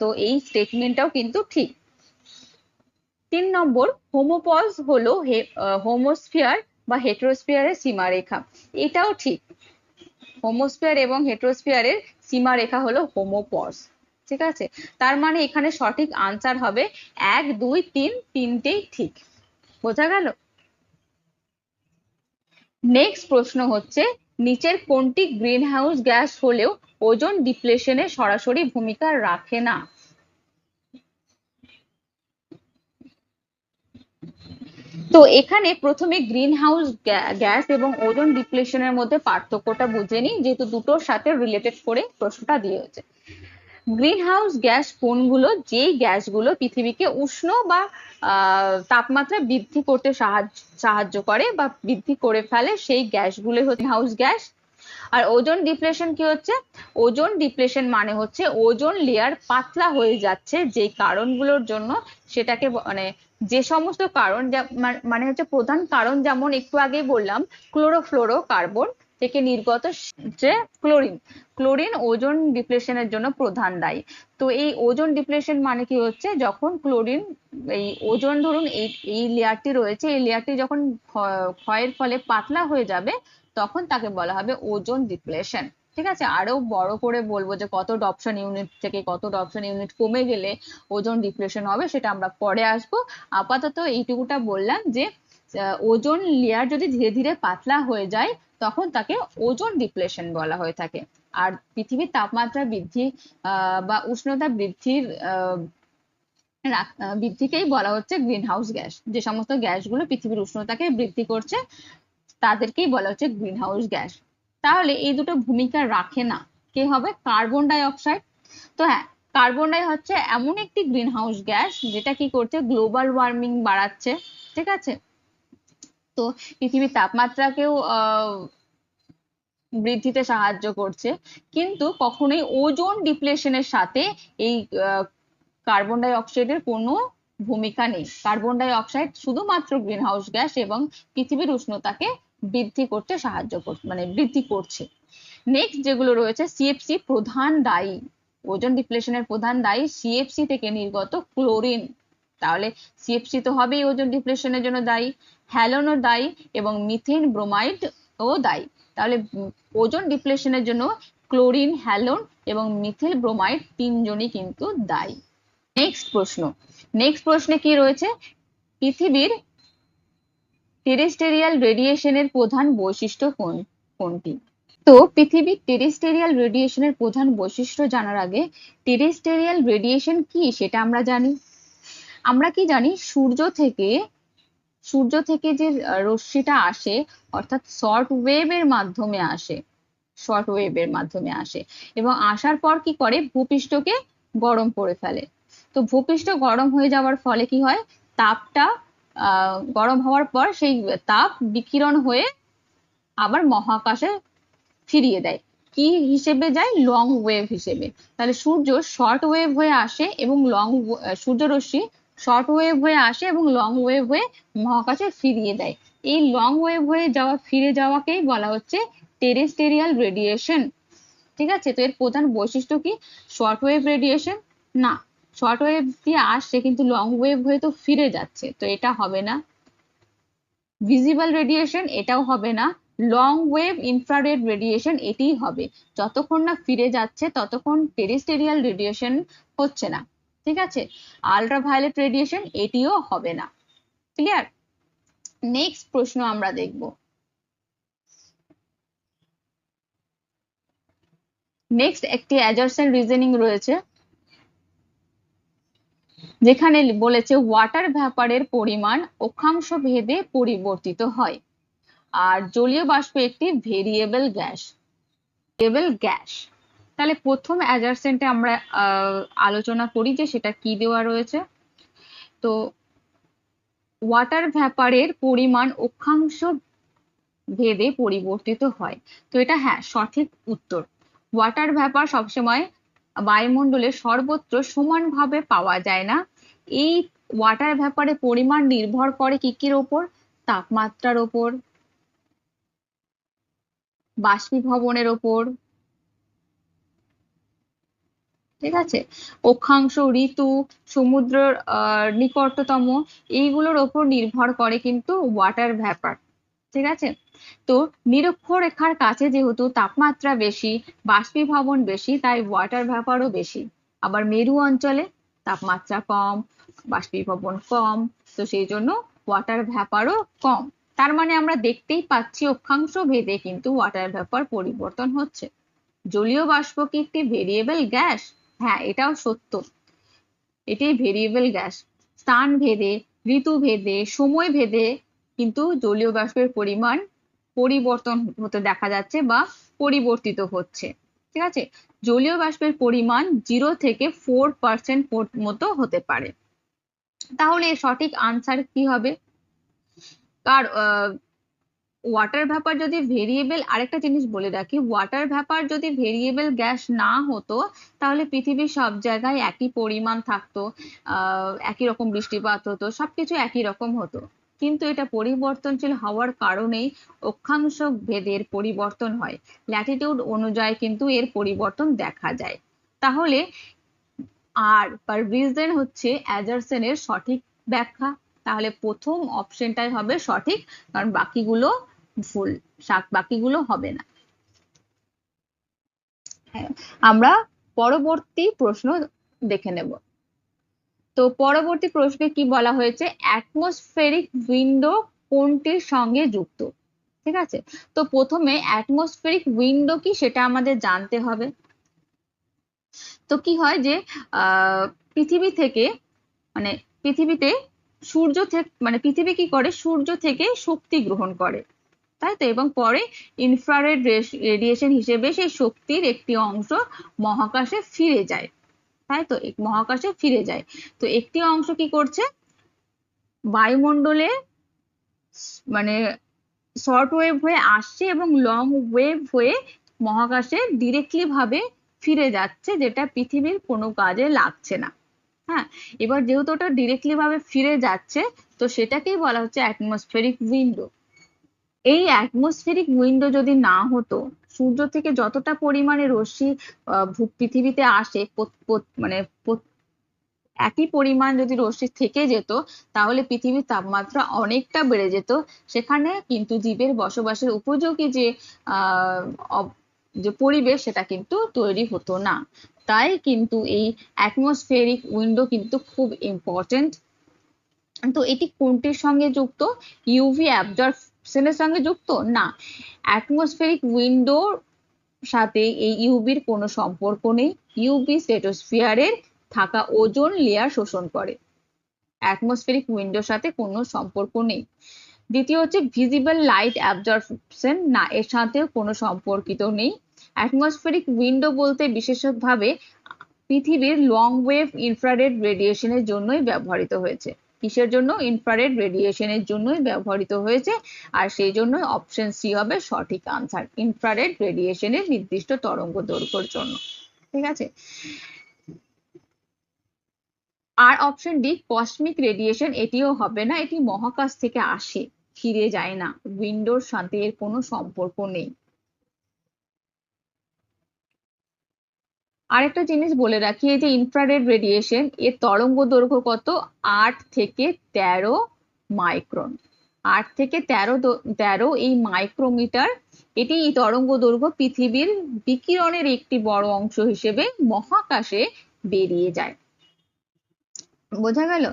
তো এই স্টেটমেন্টটাও কিন্তু ঠিক। 3 নম্বর, হোমোপজ হলো হোমোস্ফিয়ার বা হেটেরোস্ফিয়ারের সীমারেখা, এটাও ঠিক। হোমোস্ফিয়ার এবং হেটেরোস্ফিয়ারের সীমারেখা হলো হোমোপজ। ঠিক আছে, তার মানে এখানে সঠিক আনসার হবে 1, 2, 3, তিনটেই ঠিক। বোঝা গেল? নেক্সট প্রশ্ন হচ্ছে, নিচের কোনটি গ্রিনহাউস গ্যাস হলেও ওজোন ডিপ্লেশনে সরাসরি ভূমিকা রাখে না? তো এখানে প্রথমে গ্রিন হাউস গ্যাস এবং ওজোন ডিপ্লেশনের মধ্যে পার্থক্যটা বুঝে নিই, যেহেতু দুটোর সাথে রিলেটেড করে প্রশ্নটা দিয়েছে। গ্রিন হাউস গ্যাস কোনগুলো? যেই গ্যাসগুলো পৃথিবীকে উষ্ণ বা তাপমাত্রা বৃদ্ধি করতে সাহায্য করে বা বৃদ্ধি করে ফেলে, সেই গ্যাসগুলো হচ্ছে গ্রিন হাউস গ্যাস। আর ওজোন ডিপ্লেশন কি হচ্ছে? ওজোন ডিপ্লেশন মানে হচ্ছে ওজোন লেয়ার পাতলা হয়ে যাচ্ছে যে কারণগুলোর জন্য, সেটাকে মানে যে সমস্ত কারণ মানে হচ্ছে প্রধান কারণ, যেমন একটু আগেই বললাম ক্লোরোফ্লোরো কার্বন থেকে নির্গত যে ক্লোরিন, ক্লোরিন ওজোন ডিপ্লেশনের জন্য প্রধান দায়ী। তো এই ওজোন ডিপ্লেশন মানে কি হচ্ছে, যখন ক্লোরিন এই ওজোন, ধরুন এই লেয়ারটি রয়েছে, এই লেয়ারটি যখন ক্ষয়ের ফলে পাতলা হয়ে যাবে, তখন তাকে বলা হবে ওজোন ডিপ্লেশন। ঠিক আছে, আরো বড় করে বলবো যে কত ডপশন ইউনিট থেকে কত ডপশন ইউনিট কমে গেলে ওজোন ডিপ্লেশন হবে, সেটা আমরা পরে আসবো। আপাতত এইটুকুটা বললাম যে ওজোন লেয়ার যদি ধীরে ধীরে পাতলা হয়ে যায়, তখন তাকে ওজোন ডিপ্লেশন বলা হয়ে থাকে। আর পৃথিবীর তাপমাত্রা বৃদ্ধি বা উষ্ণতা বৃদ্ধিকেই বলা হচ্ছে গ্রিন হাউস গ্যাস। যে সমস্ত গ্যাসগুলো পৃথিবীর উষ্ণতাকে বৃদ্ধি করছে, তাদেরকেই বলা হচ্ছে গ্রিন হাউস গ্যাস। তাহলে এই দুটো ভূমিকা রাখে না, কে হবে? Carbon die oxide. তো হ্যাঁ, কার্বন ডাই হচ্ছে এমন একটি গ্রিন হাউস গ্যাস যেটা কি করছে, গ্লোবাল ওয়ার্মিং বাড়াচ্ছে। ঠিক আছে, তো পৃথিবীর তাপমাত্রাকেও বৃদ্ধিতে সাহায্য করছে, কিন্তু কখনোই ওজোন ডিপ্লেশনের সাথে এই কার্বন ডাই অক্সাইডের কোনো ভূমিকা নেই। কার্বন ডাই অক্সাইড শুধুমাত্র গ্রিন হাউস গ্যাস এবং পৃথিবীর উষ্ণতাকে বৃদ্ধি করতে সাহায্য করছে, মানে বৃদ্ধি করছে। নেক্সট যেগুলো রয়েছে, সিএফসি প্রধান দায়ী, ওজোন ডিপ্লেশনের প্রধান দায়ী সিএফসি থেকে নির্গত ক্লোরিন। তাহলে সিএফসি তো হবেই ওজোন ডিপ্লেশনের জন্য দায়ী, হ্যালোনও দায়ী এবং মিথেন ব্রোমাইড ও দায়ী। তাহলে ওজোন ডিপ্লেশনের জন্য ক্লোরিন, হ্যালোন এবং মিথিল ব্রোমাইড তিনজনই কিন্তু দায়ী। নেক্সট প্রশ্নে কি রয়েছে, পৃথিবীর টেরেস্টেরিয়াল রেডিয়েশনের প্রধান বৈশিষ্ট্য কোনটি? তো পৃথিবীর টেরেস্টেরিয়াল রেডিয়েশনের প্রধান বৈশিষ্ট্য জানার আগে টেরেস্টেরিয়াল রেডিয়েশন কি সেটা আমরা জানি। আমরা কি জানি, সূর্য থেকে যে রশ্মিটা আসে, অর্থাৎ শর্ট ওয়েভের মাধ্যমে আসে, শর্ট ওয়েভের মাধ্যমে আসে এবং আসার পর কি করে, ভূপৃষ্ঠকে গরম করে ফেলে। তো ভূপৃষ্ঠ গরম হয়ে যাওয়ার ফলে কি হয়, তাপটা গরম হওয়ার পর সেই তাপ বিকিরণ হয়ে আবার মহাকাশে ফিরিয়ে দেয়। কি হিসেবে যায়? লং ওয়েভ হিসেবে। তাহলে সূর্য শর্ট ওয়েভ হয়ে আসে এবং সূর্যরশ্মি শর্ট ওয়েভ হয়ে আসে এবং লং ওয়েভ হয়ে মহাকাশে ফিরিয়ে দেয়। এই লং ওয়েভ হয়ে ফিরে যাওয়াকেই বলা হচ্ছে টেরেস্টেরিয়াল রেডিয়েশন। ঠিক আছে, তো এর প্রধান বৈশিষ্ট্য কি? শর্ট ওয়েভ রেডিয়েশন না, শর্ট ওয়েভ দিয়ে আসছে কিন্তু লং ওয়েভ হয়ে তো ফিরে যাচ্ছে, তো এটা হবে না। ভিজিবল রেডিয়েশন, এটাও হবে না। লং ওয়েভ ইনফ্রারেড রেডিয়েশন, এটিই হবে। যতক্ষণ না ফিরে যাচ্ছে ততক্ষণ টেরেস্টেরিয়াল রেডিয়েশন হচ্ছে না। ঠিক আছে, আল্ট্রাভায়োলেট রেডিয়েশন, এটিও হবে না। ক্লিয়ার? নেক্সট প্রশ্ন আমরা দেখব। নেক্সট একটি অ্যাজারসেন্ট রিজনিং রয়েছে, যেখানে বলেছে ওয়াটার ভ্যাপারের পরিমাণ অক্ষাংশ ভেদে পরিবর্তিত হয়, আর জলীয় বাষ্প একটি ভেরিয়েবল গ্যাস। তাহলে প্রথম অ্যাজারসেন্টে আমরা আলোচনা করি যে সেটা কি দেওয়া রয়েছে। তো ওয়াটার ভ্যাপারের পরিমাণ অক্ষাংশ ভেদে পরিবর্তিত হয়। তো এটা হ্যাঁ সঠিক উত্তর। ওয়াটার ভ্যাপার সবসময় বায়ুমণ্ডলে সর্বত্র সমানভাবে পাওয়া যায় না। এই ওয়াটার ভ্যাপারের পরিমাণ নির্ভর করে কির ওপর? তাপমাত্রার ওপর, বাষ্পীভবনের ওপর। ঠিক আছে, অক্ষাংশ, ঋতু, সমুদ্রের নিকটতম, এইগুলোর ওপর নির্ভর করে কিন্তু ওয়াটার ভ্যাপার। ঠিক আছে, তো নিরক্ষরেখার কাছে যেহেতু তাপমাত্রা বেশি, বাষ্পীভবন বেশি, তাই ওয়াটার ভ্যাপারও বেশি। আবার মেরু অঞ্চলে তাপমাত্রা কম, বাষ্পীভবন কম, তো সেই জন্য ওয়াটার ভ্যাপারও কম। তার মানে আমরা দেখতেই পাচ্ছি অক্ষাংশ ভেদে কিন্তু ওয়াটার ভ্যাপার পরিবর্তন হচ্ছে। জলীয় বাষ্প কি একটি ভেরিয়েবল গ্যাস? হ্যাঁ, এটাও সত্য, এটি ভেরিয়েবল গ্যাস। স্থান ভেদে ঋতু ভেদে, সময় ভেদে কিন্তু জলীয় বাষ্পের পরিমাণ পরিবর্তন হতে দেখা যাচ্ছে বা পরিবর্তিত হচ্ছে। ঠিক আছে, জলীয় বাষ্পের পরিমাণ 0 থেকে 4% মতো হতে পারে। তাহলে এর সঠিক আনসার কি হবে? ওয়াটার ভ্যাপার যদি ভেরিয়েবল, আরেকটা জিনিস বলে রাখি, ওয়াটার ভ্যাপার যদি ভেরিয়েবল গ্যাস না হতো তাহলে পৃথিবীর সব জায়গায় একই পরিমাণ থাকতো, একই রকম বৃষ্টিপাত হতো, সবকিছু একই রকম হতো। কিন্তু এটা পরিবর্তনশীল হওয়ার কারণেই অক্ষাংশ ভেদের পরিবর্তন হয়, ল্যাটিটিউড অনুযায়ী কিন্তু এর পরিবর্তন দেখা যায়। তাহলে আর পার রিজন হচ্ছে অ্যাজারসনের সঠিক ব্যাখ্যা। তাহলে প্রথম অপশনটাই হবে সঠিক, কারণ বাকিগুলো ভুল, বাকিগুলো হবে না। আমরা পরবর্তী প্রশ্ন দেখে নেব। তো পরবর্তী প্রশ্নে কি বলা হয়েছে, অ্যাটমসফেরিক উইন্ডো কোনটির সঙ্গে যুক্ত? ঠিক আছে, তো প্রথমে অ্যাটমসফেরিক উইন্ডো কি সেটা আমাদের জানতে হবে। তো কি হয় যে পৃথিবী থেকে, মানে পৃথিবীতে সূর্য থেকে, মানে পৃথিবী কি করে, সূর্য থেকে শক্তি গ্রহণ করে, তাই তো, এবং পরে ইনফ্রারেড রেডিয়েশন হিসেবে সেই শক্তির একটি অংশ মহাকাশে ফিরে যায়, তাই তো, মহাকাশে ফিরে যায়। তো একটি অংশ কি করছে, বায়ুমণ্ডলে মানে শর্ট ওয়েভ হয়ে আসছে এবং লং ওয়েভ হয়ে মহাকাশে ডিরেক্টলি ভাবে ফিরে যাচ্ছে, যেটা পৃথিবীর কোনো কাজে লাগছে না। হ্যাঁ, এবার যেহেতু ওটা ডিরেক্টলি ভাবে ফিরে যাচ্ছে, তো সেটাকেই বলা হচ্ছে অ্যাটমসফেরিক উইন্ডো। এই অ্যাটমসফেরিক উইন্ডো যদি না হতো, সূর্য থেকে যতটা পরিমাণে রশ্মি পৃথিবীতে আসে, মানে একই পরিমাণ যদি রশ্মি থেকে যেত, তাহলে পৃথিবীর তাপমাত্রা অনেকটা বেড়ে যেত, সেখানে কিন্তু জীবের বসবাসের উপযোগী যে পরিবেশ সেটা কিন্তু তৈরি হতো না। তাই কিন্তু এই অ্যাটমসফেরিক উইন্ডো কিন্তু খুব ইম্পর্টেন্ট। তো এটি কোনটির সঙ্গে যুক্ত? ইউভি অ্যাবজর্পশনের সঙ্গে যুক্ত না, অ্যাটমসফেরিক উইন্ডোর সাথে এই ইউভির কোনো সম্পর্ক নেই। ইউভি স্ট্র্যাটোস্ফিয়ারের থাকা ওজোন লেয়ার শোষণ করে, অ্যাটমসফেরিক উইন্ডোর সাথে কোনো সম্পর্ক নেই। দ্বিতীয় হচ্ছে ভিজিবল লাইট অ্যাবজর্পশন, না, এর সাথেও কোনো সম্পর্কিত নেই। অ্যাটমসফেরিক উইন্ডো বলতে বিশেষভাবে পৃথিবীর লং ওয়েভ ইনফ্রারেড রেডিয়েশনের জন্যই ব্যবহৃত হয়েছে। কিসের জন্য? ইনফ্রারেড রেডিয়েশনের জন্যই ব্যবহৃত হয়েছে, আর সেই জন্য অপশন সি হবে সঠিক আনসার, ইনফ্রারেড রেডিয়েশনের নির্দিষ্ট তরঙ্গ দৈর্ঘ্যের জন্য। ঠিক আছে, আর অপশন ডি কসমিক রেডিয়েশন, এটিও হবে না, এটি মহাকাশ থেকে আসে, ফিরে যায় না, উইন্ডোর সাথে এর কোনো সম্পর্ক নেই। আরেকটা জিনিস বলে রাখি, এই যে ইনফ্রারেড রেডিয়েশন, এর তরঙ্গ দৈর্ঘ্য কত? 8 থেকে 13 মাইক্রন, 8 থেকে 13 এই মাইক্রোমিটার। এটি এই তরঙ্গ দৈর্ঘ্য পৃথিবীর বিকিরণের একটি বড় অংশ হিসেবে মহাকাশে বেরিয়ে যায়। বোঝা গেল?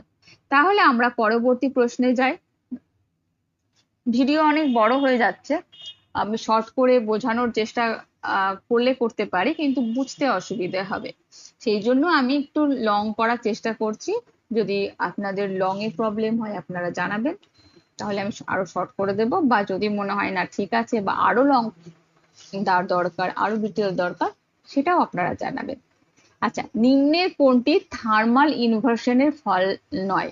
তাহলে আমরা পরবর্তী প্রশ্নে যাই। ভিডিও অনেক বড় হয়ে যাচ্ছে, আমি শর্ট করে বোঝানোর চেষ্টা করলে করতে পারি, কিন্তু বুঝতে অসুবিধে হবে, সেই জন্য আমি একটু লং করার চেষ্টা করছি। যদি আপনাদের লং এ প্রবলেম হয় আপনারা জানাবেন, তাহলে আমি আরো শর্ট করে দেব, বা যদি মনে হয় না ঠিক আছে বা আরো লং দরকার, আরো ডিটেল দরকার, সেটাও আপনারা জানাবেন। আচ্ছা, নিম্নের কোনটি থার্মাল ইনভার্সনের ফল নয়?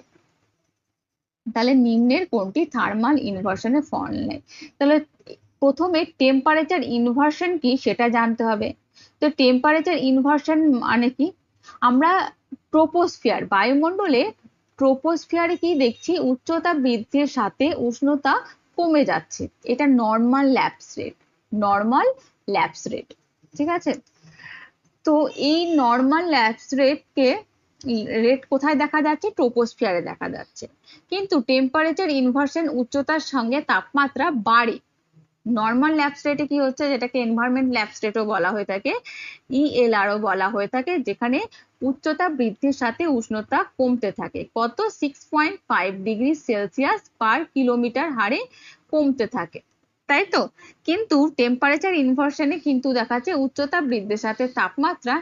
তাহলে নিম্নের কোনটি থার্মাল ইনভার্সনের ফল নয়? তাহলে প্রথমে টেম্পারেচার ইনভার্সন কি সেটা জানতে হবে। তো টেম্পারেচার ইনভার্সন মানে কি? আমরা ট্রোপোস্ফিয়ার, বায়ুমণ্ডলে ট্রোপোস্ফিয়ারে কি দেখছি, উচ্চতা বৃদ্ধির সাথে উষ্ণতা কমে যাচ্ছে, এটা normal lapse rate, normal lapse rate. ঠিক আছে, তো এই নর্মাল ল্যাপস রেট কোথায় দেখা যাচ্ছে? ট্রোপোস্ফিয়ারে দেখা যাচ্ছে। কিন্তু টেম্পারেচার ইনভার্সন উচ্চতার সঙ্গে তাপমাত্রা বাড়ে। নর্মাল ল্যাপস রেটে কি হচ্ছে, যেটাকে এনভায়রনমেন্ট ল্যাপস রেটও বলা হয়ে থাকে, ইএলআরও বলা হয়ে থাকে, যেখানে উচ্চতা বৃদ্ধির সাথে উষ্ণতা কমতে থাকে, কত? 6.5 ডিগ্রি সেলসিয়াস পার কিলোমিটার হারে কমতে থাকে, তাই তো। কিন্তু টেম্পারেচার ইনভার্সনে কিন্তু দেখাচ্ছে উচ্চতা বৃদ্ধির সাথে তাপমাত্রা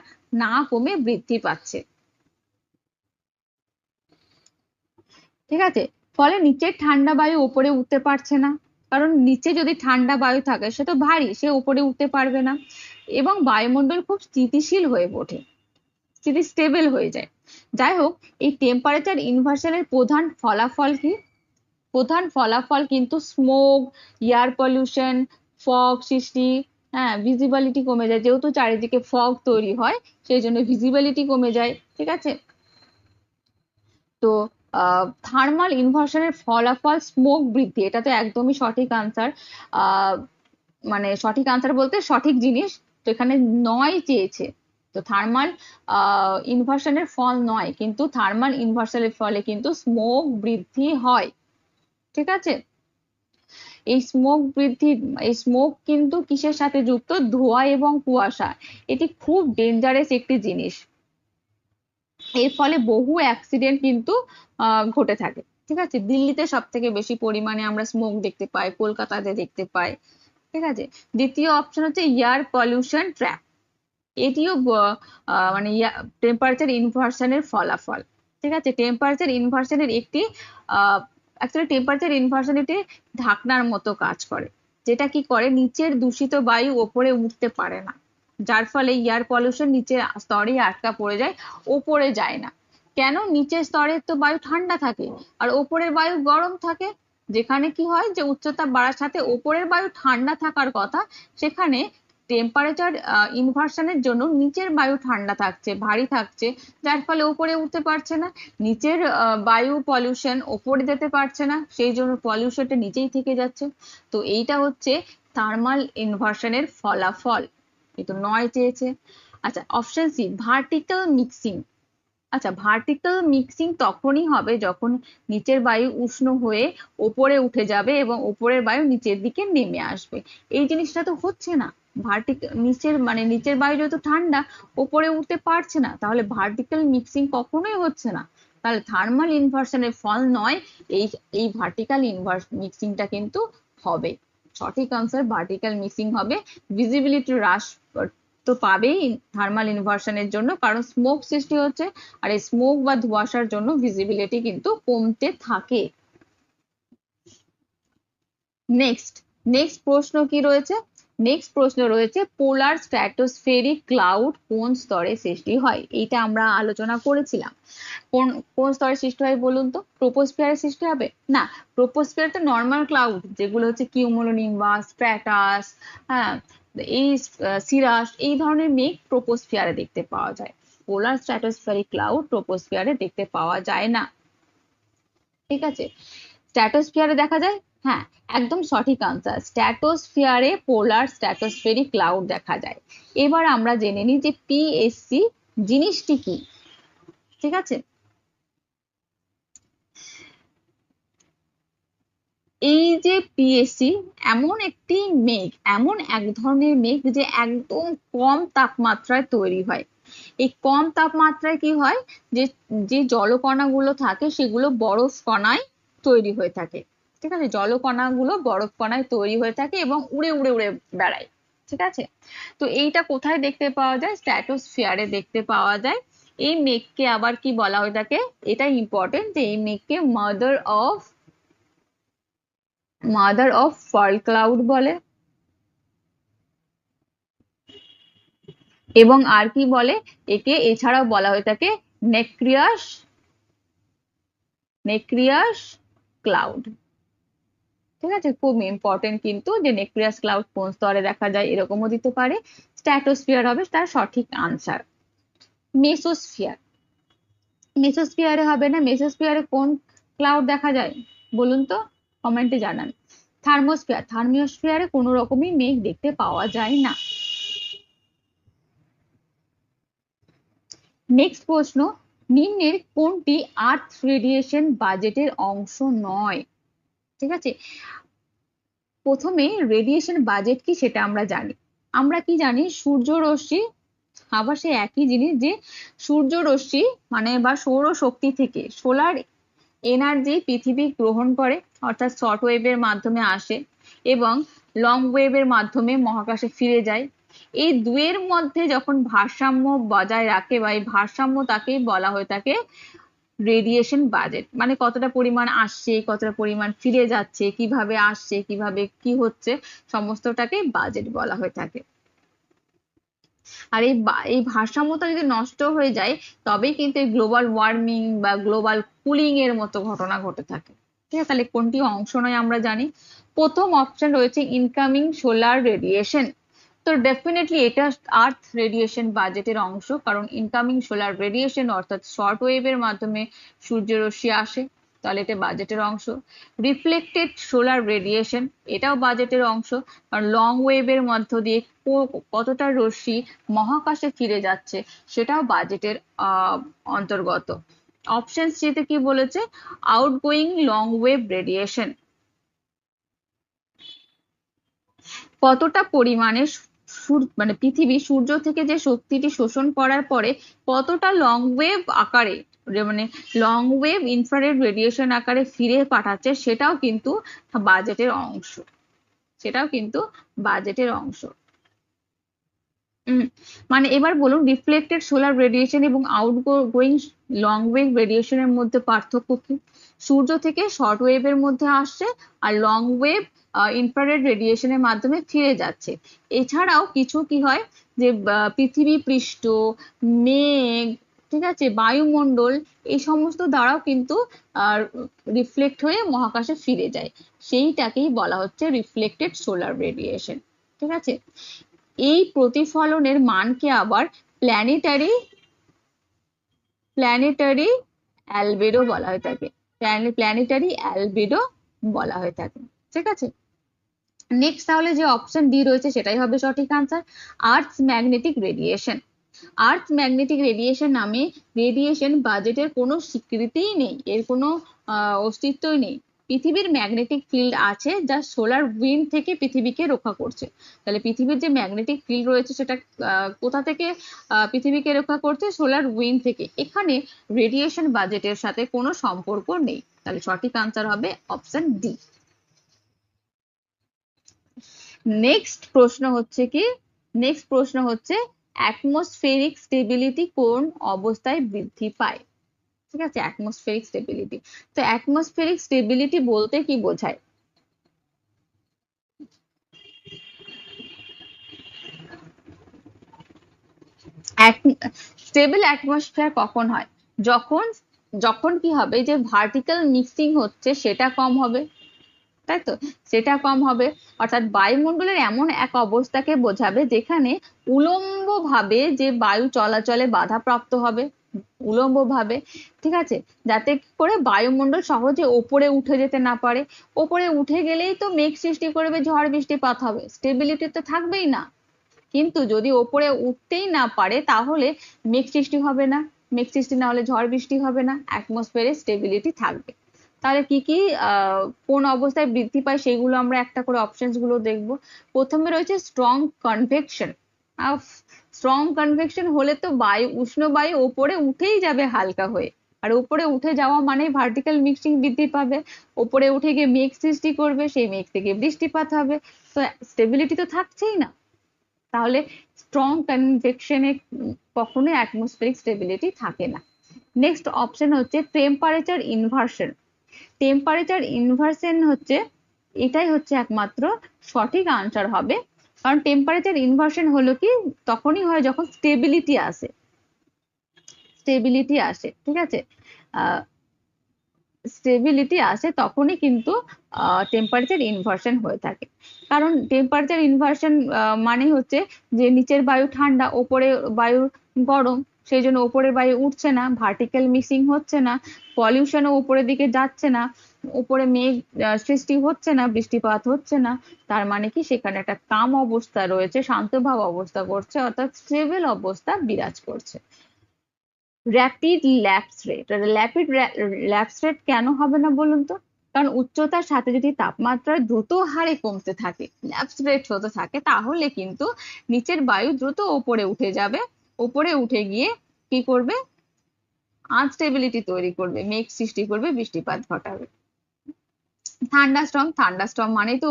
না কমে বৃদ্ধি পাচ্ছে। ঠিক আছে। ফলে নিচের ঠান্ডা বায়ু উপরে উঠতে পারছে না, কারণ নিচে যদি ঠান্ডা বায়ু থাকে সে তো ভারী, সে উপরে উঠতে পারবে না, এবং বায়ুমণ্ডল খুব স্থিতিশীল হয়ে ওঠে, স্টেবল হয়ে যায়। যাই হোক, এই টেম্পারেচার ইনভার্সনের প্রধান ফলাফল কি? প্রধান ফলাফল কিন্তু স্মোক, এয়ার পলিউশন, ফগ সৃষ্টি, হ্যাঁ, ভিজিবিলিটি কমে যায়, যেহেতু চারিদিকে ফগ তৈরি হয় সেই জন্য ভিজিবিলিটি কমে যায়। ঠিক আছে। তো থার্মাল ইনভার্সনের ফলাফল স্মোক বৃদ্ধি, এটা তো একদমই সঠিক আনসার। মানে সঠিক আনসার বলতে সঠিক জিনিস, তো এখানে নয় চেয়েছে। তো থার্মাল ইনভার্সনের ফল নয়, কিন্তু থার্মাল ইনভার্সনের ফলে কিন্তু স্মোক বৃদ্ধি হয়। ঠিক আছে। এই স্মোক বৃদ্ধি, এই স্মোক কিন্তু কিসের সাথে যুক্ত? ধোঁয়া এবং কুয়াশা। এটি খুব ডেঞ্জারাস একটি জিনিস, এর ফলে বহু অ্যাক্সিডেন্ট কিন্তু ঘটে থাকে। ঠিক আছে। দিল্লিতে সব থেকে বেশি পরিমাণে আমরা স্মোক দেখতে পাই, কলকাতাতে দেখতে পাই। ঠিক আছে। দ্বিতীয় অপশন হচ্ছে এয়ার পলিউশন ট্র্যাপ, এটিও মানে টেম্পারেচার ইনভার্সনের ফলাফল। ঠিক আছে। টেম্পারেচার ইনভার্সনের একটি অ্যাকচুয়ালি টেম্পারেচার ইনভার্সন এটি ঢাকনার মতো কাজ করে, যেটা কি করে, নিচের দূষিত বায়ু ওপরে উঠতে পারে না, যার ফলে এয়ার পলিউশন নিচের স্তরেই আটকা পড়ে যায়, ওপরে যায় না। কেন? নিচের স্তরের তো বায়ু ঠান্ডা থাকে আর ওপরের বায়ু গরম থাকে। যেখানে কি হয় যে উচ্চতা বাড়ার সাথে ওপরের বায়ু ঠান্ডা থাকার কথা, সেখানে টেম্পারেচার ইনভার্সনের জন্য নিচের বায়ু ঠান্ডা থাকছে, ভারী থাকছে, যার ফলে উপরে উঠতে পারছে না। নিচের বায়ু পলিউশন ওপরে যেতে পারছে না, সেই জন্য পলিউশনটা নিচেই থেকে যাচ্ছে। তো এইটা হচ্ছে থার্মাল ইনভার্সনের ফলাফল। কিন্তু নয় চেয়েছে। আচ্ছা, অপশন সি ভার্টিক্যাল মিক্সিং। আচ্ছা, ভার্টিক্যাল মিক্সিং তখনই হবে যখন নিচের বায়ু উষ্ণ হয়ে ওপরে উঠে যাবে এবং ওপরের বায়ু নিচের দিকে নেমে আসবে। এই জিনিসটা তো হচ্ছে না। নিচের বায়ু যেহেতু ঠান্ডা, ওপরে উঠতে পারছে না, তাহলে ভার্টিক্যাল মিক্সিং কখনোই হচ্ছে না। তাহলে থার্মাল ইনভার্সনের ফল নয়, এই এই ভার্টিক্যাল মিক্সিংটা কিন্তু হবে। সঠিক আনসার ভার্টিক্যাল মিক্সিং হবে। ভিজিবিলিটি হ্রাস তো পাবেই থার্মাল ইনভার্সনের জন্য, কারণ স্মোক সৃষ্টি হচ্ছে, আর এই স্মোক বা ধোঁয়াশার জন্য ভিজিবিলিটি কিন্তু কমতে থাকে। নেক্সট নেক্সট প্রশ্ন কি রয়েছে? নেক্সট প্রশ্ন রয়েছে পোলার স্ট্র্যাটোস্ফেরিক ক্লাউড কোন স্তরে সৃষ্টি হয়? এইটা আমরা আলোচনা করেছিলাম। কোন কোন স্তরে সৃষ্টি হয় বলুন তো? ট্রোপোস্ফিয়ারে সৃষ্টি হবে না। ট্রোপোস্ফিয়ার তো নর্মাল ক্লাউড, যেগুলো হচ্ছে কিউমুলোনিম্বাস, স্ট্র্যাটাস, হ্যাঁ, এই সিরাস, এই ধরনের মেঘ ট্রোপোস্ফিয়ারে দেখতে পাওয়া যায়। পোলার স্ট্র্যাটোস্ফেরিক ক্লাউড ট্রোপোস্ফিয়ারে দেখতে পাওয়া যায় না। ঠিক আছে। স্ট্র্যাটোস্ফিয়ারে দেখা যায়, হ্যাঁ, একদম সঠিক আনসার। স্ট্র্যাটোস্ফিয়ারে পোলার স্ট্র্যাটোস্ফেরিক ক্লাউড দেখা যায়। এবার আমরা জেনে নিই যে পিএসসি জিনিসটি কি। ঠিক আছে। এই যে পিএসসি এমন একটি মেঘ, এমন এক ধরনের মেঘ যে একদম কম তাপমাত্রায় তৈরি হয়। এই কম তাপমাত্রায় কি হয়, যে যে জলকণাগুলো থাকে সেগুলো বরফ কণায় তৈরি হয়ে থাকে। ঠিক আছে। জলকণাগুলো বরফ কণায় তৈরি হয়ে থাকে এবং উড়ে উড়ে উড়ে বেড়ায়। ঠিক আছে। তো এইটা কোথায় দেখতে পাওয়া যায়? স্ট্র্যাটোস্ফিয়ারে দেখতে পাওয়া যায়। এই মেঘকে আবার কি বলা হয়ে থাকে? এটা ইম্পর্টেন্ট যে এই মেঘকে মাদার অফ ফল ক্লাউড বলে। এবং আর কি বলে একে? এছাড়াও বলা হয়ে থাকে নেক্রিয়াস নেক্রিয়াস ক্লাউড। ঠিক আছে। খুব ইম্পর্টেন্ট কিন্তু, যে নেক্রিয়াস ক্লাউড কোন স্তরে দেখা যায়, এরকমও দিতে পারে। স্ট্র্যাটোস্ফিয়ার হবে তার সঠিক আনসার। মেসোস্ফিয়ার, মেসোস্ফিয়ারে হবে না। মেসোস্ফিয়ারে কোন ক্লাউড দেখা যায় বলুন তো? কমেন্টে জানান। থার্মোস্ফিয়ার, থার্মোস্ফিয়ারে কোনো রকমই মেঘ দেখতে পাওয়া যায় না। নেক্সট প্রশ্ন, নিম্নের কোনটি আর্থ রেডিয়েশন বাজেটের অংশ নয়? ঠিক আছে। প্রথমে রেডিয়েশন বাজেট কি সেটা আমরা জানি। আমরা কি জানি? সূর্য রশ্মি, আবার সেই একই জিনিস, যে সূর্য রশ্মি মানে বা সৌরশক্তি থেকে সোলার এনার্জি পৃথিবী গ্রহণ করে, অর্থাৎ শর্ট ওয়েভের মাধ্যমে আসে এবং লং ওয়েভের মাধ্যমে মহাকাশে ফিরে যায়। এই দুয়ের মধ্যে যখন ভারসাম্য বজায় রাখে বা এই ভারসাম্য, তাকেই বলা হয়ে থাকে রেডিয়েশন বাজেট, মানে কতটা পরিমাণ আসছে, কতটা পরিমাণ ফিরে যাচ্ছে, কিভাবে আসছে, কিভাবে কি হচ্ছে, সমস্তটাকে বাজেট বলা হয়ে থাকে। আর এই ভারসাম্যটা যদি নষ্ট হয়ে যায় তবেই কিন্তু এই গ্লোবাল ওয়ার্মিং বা গ্লোবাল কুলিং এর মতো ঘটনা ঘটে থাকে। ঠিক আছে, তাহলে কোনটি অংশ নয় আমরা জানি। প্রথম অপশন রয়েছে ইনকামিং সোলার রেডিয়েশন। তো ডেফিনেটলি এটা আর্থ রেডিয়েশন বাজেটের অংশ, কারণ ইনকামিং সোলার রেডিয়েশন অর্থাৎ শর্ট ওয়েভের মাধ্যমে সূর্যরশ্মি আসে, তাহলে এটা বাজেটের অংশ। রিফ্লেক্টেড সোলার রেডিয়েশন, এটাও বাজেটের অংশ, কারণ লং ওয়েভের মধ্য দিয়ে কতটা রশ্মি মহাকাশে ফিরে যাচ্ছে সেটাও বাজেটের অন্তর্গত। অপশন সিতে কি বলেছে, আউটগোয়িং লং ওয়েভ রেডিয়েশন, কতটা পরিমাণে মানে পৃথিবী সূর্য থেকে যে শক্তিটি শোষণ করার পরে কতটা লং ওয়েভ আকারে, মানে লং ওয়েভ ইনফ্রারেড রেডিয়েশন আকারে ফিরে পাঠাচ্ছে, সেটাও কিন্তু বাজেটের অংশ, সেটাও কিন্তু বাজেটের অংশ। মানে এবার বলুন, রিফ্লেক্টেড সোলার রেডিয়েশন এবং আউটগোয়িং লং ওয়েভ রেডিয়েশনের মধ্যে পার্থক্য কি? সূর্য থেকে শর্ট ওয়েভের মধ্যে আসছে, আর লং ওয়েভ ইনফ্রারেড রেডিয়েশনের মাধ্যমে ফিরে যাচ্ছে। এছাড়াও কিছু কি হয় যে পৃথিবী পৃষ্ঠ, মেঘ, ঠিক আছে, বায়ুমণ্ডল, এই সমস্ত দ্বারাও কিন্তু রিফ্লেক্ট হয়ে মহাকাশে ফিরে যায়, সেইটাকেই বলা হচ্ছে রিফ্লেক্টেড সোলার রেডিয়েশন। ঠিক আছে, এই প্রতিফলনের মানকে আবার প্ল্যানেটারি প্ল্যানেটারি অ্যালবেডো বলা হয়ে থাকে, প্ল্যানেটারি অ্যালবেডো বলা হয়ে থাকে। ঠিক আছে, নেক্সট তাহলে যে অপশন ডি রয়েছে সেটাই হবে সঠিক আনসার, আর্থ ম্যাগনেটিক রেডিয়েশন। আর্থ ম্যাগনেটিক রেডিয়েশন নামে রেডিয়েশন বাজেটের কোনো স্বীকৃতিই নেই, এর কোনো অস্তিত্বই নেই। পৃথিবীর ম্যাগনেটিক ফিল্ড আছে যা সোলার উইন্ড থেকে পৃথিবীকে রক্ষা করছে। তাহলে পৃথিবীর যে ম্যাগনেটিক ফিল্ড রয়েছে সেটা কোথা থেকে পৃথিবীকে রক্ষা করছে? সোলার উইন্ড থেকে। এখানে রেডিয়েশন বাজেটের সাথে কোনো সম্পর্ক নেই, তাহলে সঠিক আনসার হবে অপশন ডি। নেক্সট প্রশ্ন হচ্ছে কি, নেক্সট প্রশ্ন হচ্ছে অ্যাটমসফেরিক স্টেবিলিটি কোন অবস্থায় বৃদ্ধি পায়? ঠিক আছে, অ্যাটমসফেরিক স্টেবিলিটি। তো অ্যাটমসফেরিক স্টেবিলিটি বলতে কি বোঝায়? স্টেবল অ্যাটমসফিয়ার কখন হয়? যখন যখন কি হবে, যে ভার্টিক্যাল মিক্সিং হচ্ছে সেটা কম হবে, তাই তো, সেটা কম হবে। অর্থাৎ বায়ুমণ্ডলের এমন এক অবস্থাকে বোঝাবে যেখানে উলম্ব ভাবে যে বায়ু চলাচলে বাধাপ্রাপ্ত হবে, উলম্ব ভাবে, ঠিক আছে, যাতে করে বায়ুমণ্ডল সহজে ওপরে উঠে যেতে না পারে। ওপরে উঠে গেলেই তো মেঘ সৃষ্টি করবে, ঝড় বৃষ্টিপাত হবে, স্টেবিলিটি তো থাকবেই না। কিন্তু যদি ওপরে উঠতেই না পারে তাহলে মেঘ সৃষ্টি হবে না, মেঘ সৃষ্টি না হলে ঝড় বৃষ্টি হবে না, অ্যাটমসফিয়ারে স্টেবিলিটি থাকবে। তাহলে কি কি কোন অবস্থায় বৃদ্ধি পায় সেগুলো আমরা একটা করে অপশনস গুলো দেখবো। প্রথমে রয়েছে স্ট্রং কনভেকশন। স্ট্রং কনভেকশন হলে তো বায়ু, উষ্ণ বায়ু ওপরে উঠেই যাবে হালকা হয়ে, আর উপরে উঠে যাওয়া মানে ভার্টিক্যাল মিক্সিং বৃদ্ধি পাবে, ওপরে উঠে গিয়ে মেঘ সৃষ্টি করবে, সেই মেঘ থেকে বৃষ্টিপাত হবে, তো স্টেবিলিটি তো থাকছেই না। তাহলে স্ট্রং কনভেকশনে কখনোই অ্যাটমসফেরিক স্টেবিলিটি থাকে না। নেক্সট অপশন হচ্ছে টেম্পারেচার ইনভার্সন। টেম্পারেচার ইনভার্সন হচ্ছে, এটাই হচ্ছে একমাত্র সঠিক আনসার হবে, কারণ টেম্পারেচার ইনভার্সন হলো কি, তখনই হয় যখন স্টেবিলিটি আসে, স্টেবিলিটি আসে, ঠিক আছে, স্টেবিলিটি আসে তখনই কিন্তু টেম্পারেচার ইনভার্সন হয়ে থাকে। কারণ টেম্পারেচার ইনভার্সন মানে হচ্ছে যে নিচের বায়ু ঠান্ডা, ওপরে বায়ু গরম, সেই জন্য ওপরের বায়ু উঠছে না, ভার্টিক্যাল মিক্সিং হচ্ছে না, পলিউশনও উপরের দিকে যাচ্ছে না, উপরে মেঘ সৃষ্টি হচ্ছে না, বৃষ্টিপাত হচ্ছে না। তার মানে কি, সেখানে একটা কাম অবস্থা রয়েছে, শান্তভাব অবস্থা করছে, অর্থাৎ স্টেবল অবস্থা বিরাজ করছে। Rapid lapse rate, rapid lapse rate কেন হবে না বলুন তো? কারণ উচ্চতার সাথে যদি তাপমাত্রা দ্রুত হারে কমতে থাকে, ল্যাপস রেট হতে থাকে, তাহলে কিন্তু নিচের বায়ু দ্রুত ওপরে উঠে যাবে, ওপরে উঠে গিয়ে কি করবে, আনস্টেবিলিটি তৈরি করবে, মেঘ সৃষ্টি করবে, বৃষ্টিপাত ঘটাবে। থান্ডারস্টর্ম, থান্ডারস্টর্ম মানেই তো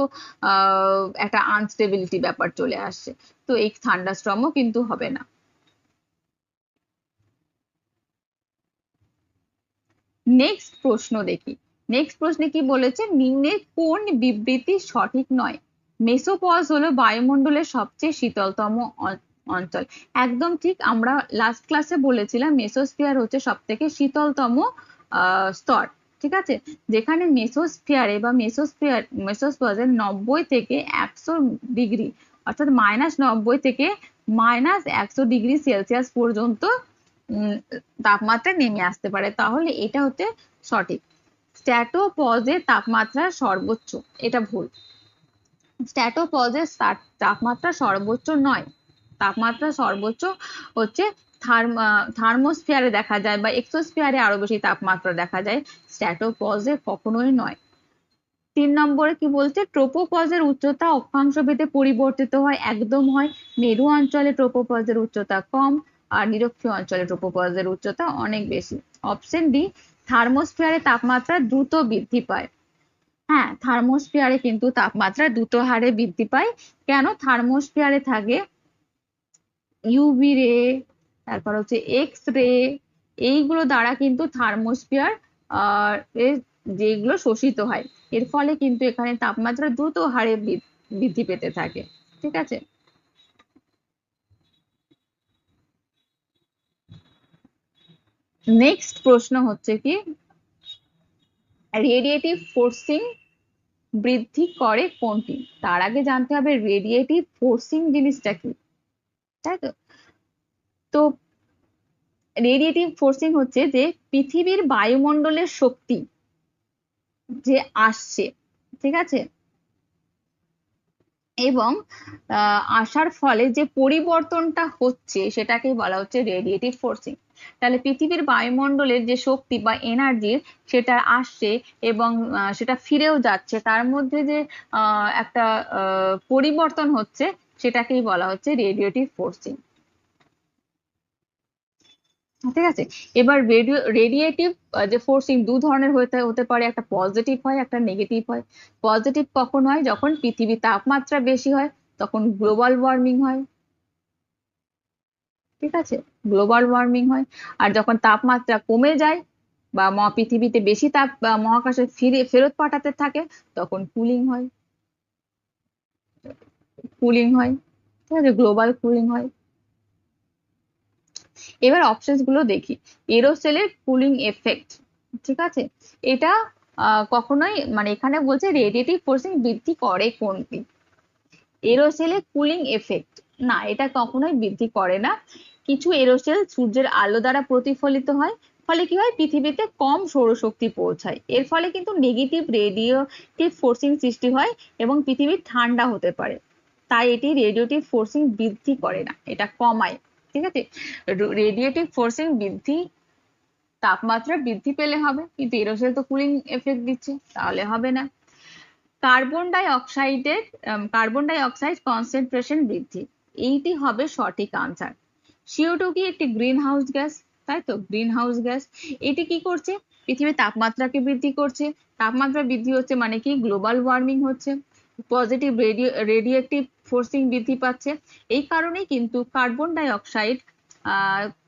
একটা আনস্টেবিলিটি ব্যাপার চলে আসছে, তো এই থান্ডারস্টর্মও কিন্তু হবে না। নেক্সট প্রশ্ন দেখি। নেক্সট প্রশ্নে কি বলেছে, নিম্নের কোন বিবৃতি সঠিক নয়? মেসোপজ হলো বায়ুমণ্ডলের সবচেয়ে শীতলতম অঞ্চল। একদম ঠিক, আমরা লাস্ট ক্লাসে বলেছিলাম মেসোস্ফিয়ার হচ্ছে সব থেকে শীতলতম স্তর। ঠিক আছে, যেখানে মেসোস্ফিয়ারে বা মেসোস্পজে 90 থেকে 100 ডিগ্রি, অর্থাৎ -90 থেকে -100 ডিগ্রি সেলসিয়াস পর্যন্ত তাপমাত্রা নেমে আসতে পারে। তাহলে এটা হচ্ছে সঠিক। স্ট্র্যাটোপজে তাপমাত্রা সর্বোচ্চ, এটা ভুল। স্ট্র্যাটোপজে তাপমাত্রা সর্বোচ্চ নয়, তাপমাত্রা সর্বোচ্চ হচ্ছে থার্মোস্ফিয়ারে দেখা যায় বা এক্সোস্ফিয়ারে আরো বেশি তাপমাত্রা দেখা যায়, স্ট্র্যাটোপজে কখনোই নয়। 3 নম্বরে কি বলছে, ট্রোপোপজের উচ্চতা অক্ষাংশ ভেদে পরিবর্তিত হয়, একদম হয়। মেরু অঞ্চলে ট্রোপোপজের উচ্চতা কম আর নিরক্ষীয় অঞ্চলে ট্রোপোপজের উচ্চতা অনেক বেশি। অপশন ডি, থার্মোস্ফিয়ারে তাপমাত্রা দ্রুত বৃদ্ধি পায়। হ্যাঁ, থার্মোস্ফিয়ারে কিন্তু তাপমাত্রা দ্রুত হারে বৃদ্ধি পায়। কেন? থার্মোস্ফিয়ারে থাকে ইউভি রে, তারপর হচ্ছে এক্স রে, এইগুলো দ্বারা কিন্তু থার্মোস্ফিয়ার যেগুলো শোষিত হয়, এর ফলে কিন্তু এখানে তাপমাত্রা দ্রুত হারে বৃদ্ধি পেতে থাকে। ঠিক আছে, নেক্সট প্রশ্ন হচ্ছে কি, রেডিয়েটিভ ফোর্সিং বৃদ্ধি করে কোনটি? তার আগে জানতে হবে রেডিয়েটিভ ফোর্সিং জিনিসটা কি, তাই তো? তো রেডিয়েটিভ ফোর্সিং হচ্ছে যে পৃথিবীর বায়ুমণ্ডলের শক্তি যে আসছে, ঠিক আছে, এবং আসার ফলে যে পরিবর্তনটা হচ্ছে সেটাকেই বলা হচ্ছে রেডিয়েটিভ ফোর্সিং। তাহলে পৃথিবীর বায়ুমণ্ডলের যে শক্তি বা এনার্জি সেটা আসছে এবং সেটা ফিরেও যাচ্ছে, তার মধ্যে যে একটা পরিবর্তন হচ্ছে সেটাকেই বলা হচ্ছে রেডিয়েটিভ ফোর্সিং। ঠিক আছে, এবার রেডিয়েটিভ যে ফোর্সিং দু ধরনের হতে পারে, একটা পজিটিভ হয়, একটা নেগেটিভ হয়। পজিটিভ কখন হয়? যখন পৃথিবীর তাপমাত্রা বেশি হয়, তখন গ্লোবাল ওয়ার্মিং হয়। ঠিক আছে, গ্লোবাল ওয়ার্মিং হয়। আর যখন তাপমাত্রা কমে যায় বা পৃথিবীতে বেশি তাপ মহাকাশে ফেরত পাঠাতে থাকে, তখন কুলিং হয়। কুলিং হয়, ঠিক আছে, গ্লোবাল কুলিং হয়। এবার অপশনস গুলো দেখি। এরোসেলের কুলিং এফেক্ট, ঠিক আছে, এটা কখনোই, মানে এখানে বলছে রেডিয়েটিভ ফোর্সিং বৃদ্ধি করে কোনটি? এরোসেলের কুলিং এফেক্ট, না, এটা কখনোই বৃদ্ধি করে না। কিছু এরোসেল সূর্যের আলো দ্বারা প্রতিফলিত হয়, ফলে কি হয়, পৃথিবীতে কম সৌরশক্তি পৌঁছায়। এর ফলে কিন্তু নেগেটিভ রেডিয়েটিভ ফোর্সিং সৃষ্টি হয় এবং পৃথিবী ঠান্ডা হতে পারে। তাই এটি রেডিয়েটিভ ফোর্সিং বৃদ্ধি করে না, এটা কমায়। ঠিক আছে, রেডিয়েটিভ ফোর্সিং বৃদ্ধি, তাপমাত্রা বৃদ্ধি পেলে হবে, কিন্তু এরোসেল তো কুলিং এফেক্ট দিচ্ছে, তাহলে হবে না। কার্বন ডাই অক্সাইড কনসেন্ট্রেশন বৃদ্ধি, এইটি হবে সঠিক আনসার। CO2 কি একটি গ্রিন হাউস গ্যাস, তাই তো, গ্রিন হাউস গ্যাস। এটি কি করছে? পৃথিবীর তাপমাত্রাকে বৃদ্ধি করছে। তাপমাত্রা বৃদ্ধি হচ্ছে মানে কি? গ্লোবাল ওয়ার্মিং হচ্ছে, পজিটিভ রেডিয়েটিভ ফোর্সিং বৃদ্ধি পাচ্ছে। এই কারণেই কিন্তু কার্বন ডাই অক্সাইড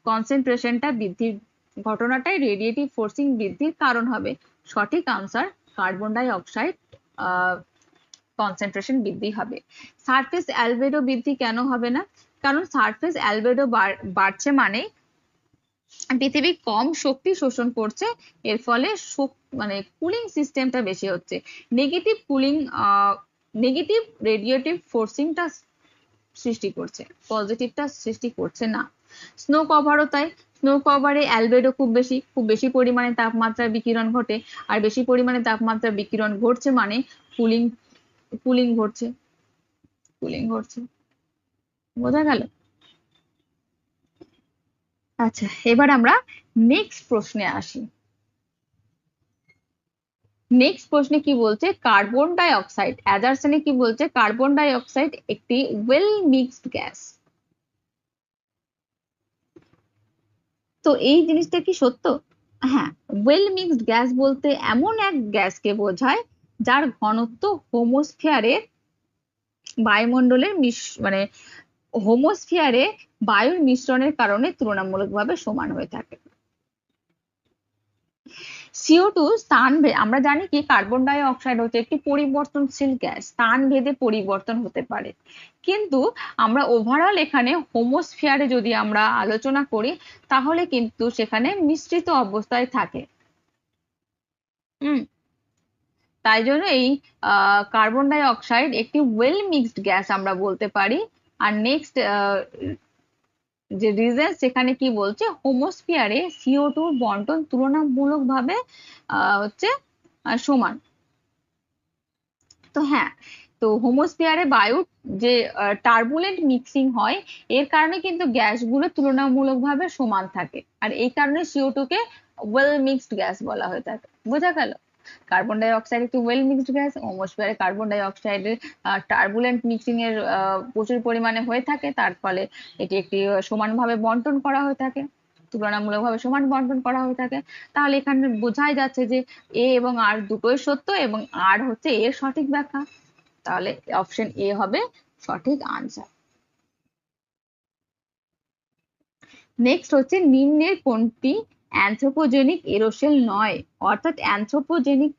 কনসেন্ট্রেশনটা বৃদ্ধির ঘটনাটাই রেডিয়েটিভ ফোর্সিং বৃদ্ধির কারণ হবে। সঠিক answer carbon die oxide concentration বৃদ্ধি হবে। সারফেস অ্যালবেডো বৃদ্ধি কেন হবে না? কারণ সারফেস অ্যালবেডো বাড়ছে মানে পৃথিবী কম শক্তি শোষণ করছে, এর ফলে মানে কুলিং সিস্টেমটা বেশি হচ্ছে। নেগেটিভ কুলিং, নেগেটিভ রেডিয়েটিভ ফোর্সিংটা সৃষ্টি করছে, পজিটিভটা সৃষ্টি করছে না। স্নো কভারও তাই, স্নো কভারে অ্যালবেডো খুব বেশি পরিমাণে তাপমাত্রার বিকিরণ ঘটে, আর বেশি পরিমাণে তাপমাত্রার বিকিরণ ঘটছে মানে কুলিং কুলিং ঘটছে, কুলিং ঘটছে। বোঝা গেল? আচ্ছা, এবার আমরা নেক্সট প্রশ্নে আসি। নেক্সট প্রশ্নে কি বলছে, কার্বন ডাই অক্সাইড, অ্যাজারসনে কি বলছে, কার্বন ডাই অক্সাইড একটি ওয়েল মিক্সড গ্যাস। তো এই জিনিসটা কি সত্য? হ্যাঁ, ওয়েল মিক্সড গ্যাস বলতে এমন এক গ্যাসকে বোঝায় যার ঘনত্ব হোমোস্ফিয়ারে বায়ুমণ্ডলের মানে হোমোস্ফিয়ারে বায়ুর মিশ্রণের কারণে তুলনামূলকভাবে সমান হয়ে থাকে। CO2 আমরা জানি কি কার্বন ডাই অক্সাইড হচ্ছে একটি পরিবর্তনশীল গ্যাস, স্থান ভেদে পরিবর্তন হতে পারে। কিন্তু আমরা ওভারঅল এখানে হোমোস্ফিয়ারে যদি আমরা আলোচনা করি তাহলে কিন্তু সেখানে মিশ্রিত অবস্থায় থাকে। তাই জন্য এই কার্বন ডাই অক্সাইড একটি ওয়েল মিক্সড গ্যাস আমরা বলতে পারি। আর নেক্সট যে রিজন সেখানে কি বলছে, হোমোস্ফিয়ারে CO2 বন্টন তুলনামূলকভাবে হচ্ছে সমান। তো হ্যাঁ, তো হোমোস্ফিয়ারে বায়ুর যে টার্বুলেন্ট মিক্সিং হয় এর কারণে কিন্তু গ্যাসগুলো তুলনামূলকভাবে সমান থাকে, আর এই কারণে CO2 কে ওয়েল মিক্সড গ্যাস বলা হয়ে থাকে। বোঝা গেল? কার্বন ডাই অক্সাইড একটি well mixed gas, হোমোস্ফিয়ারে carbon die অক্সাইডের টার্বুলেন্ট মিক্সিং এর প্রচুর পরিমাণে হয়ে থাকে, তার ফলে এটি একটি সমানভাবে বন্টন করা হয়ে থাকে, তুলনামূলকভাবে সমান বন্টন করা হয়ে থাকে। তাহলে এখানে বোঝাই যাচ্ছে যে এ এবং আর দুটোই সত্য এবং আর হচ্ছে এর সঠিক ব্যাখ্যা। তাহলে অপশন এ হবে সঠিক আনসার। নেক্সট হচ্ছে নিম্নের কোনটি অ্যানথ্রোপোজেনিক এরোসেল নয়? অর্থাৎ অ্যানথ্রোপোজেনিক,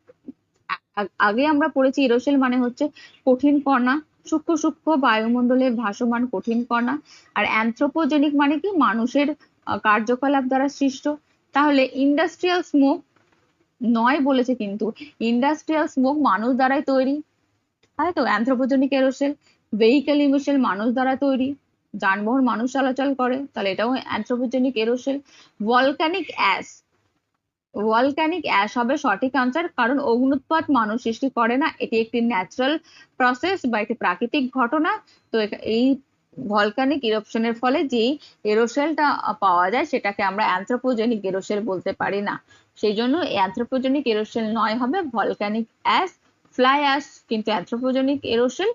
আগে আমরা পড়েছি এরোসেল মানে হচ্ছে কঠিন কণা, সূক্ষ্ম সূক্ষ্ম বায়ুমণ্ডলে ভাসমান কঠিন কণা। আর অ্যানথ্রোপোজেনিক মানে কি মানুষের কার্যকলাপ দ্বারা সৃষ্ট। তাহলে ইন্ডাস্ট্রিয়াল স্মোক নয় বলেছে, কিন্তু ইন্ডাস্ট্রিয়াল স্মোক মানুষ দ্বারাই তৈরি, তাই তো অ্যানথ্রোপোজেনিক এরোসেল। ভেহিকেল ইমিশন মানুষ দ্বারা তৈরি, যানবাহন মানুষ চলাচল করে, তাহলে এটাও anthropogenic aerosol. Volcanic ash, volcanic ash হবে সঠিক আনসার, কারণ অগ্নুৎপাত মানুষ সৃষ্টি করে না, এটি একটি ন্যাচারাল প্রসেস বা একটি প্রাকৃতিক ঘটনা। তো এই ভলকানিক ইরপশনের ফলে যেই এরোসেলটা পাওয়া যায় সেটাকে আমরা অ্যানথ্রোপোজেনিক এরোসেল বলতে পারি না। সেই জন্য অ্যানথ্রোপোজেনিক এরোসেল নয় হবে ভলকানিক অ্যাশ। ফ্লাই অ্যাশ কিন্তু অ্যানথ্রোপোজেনিক এরোসেল।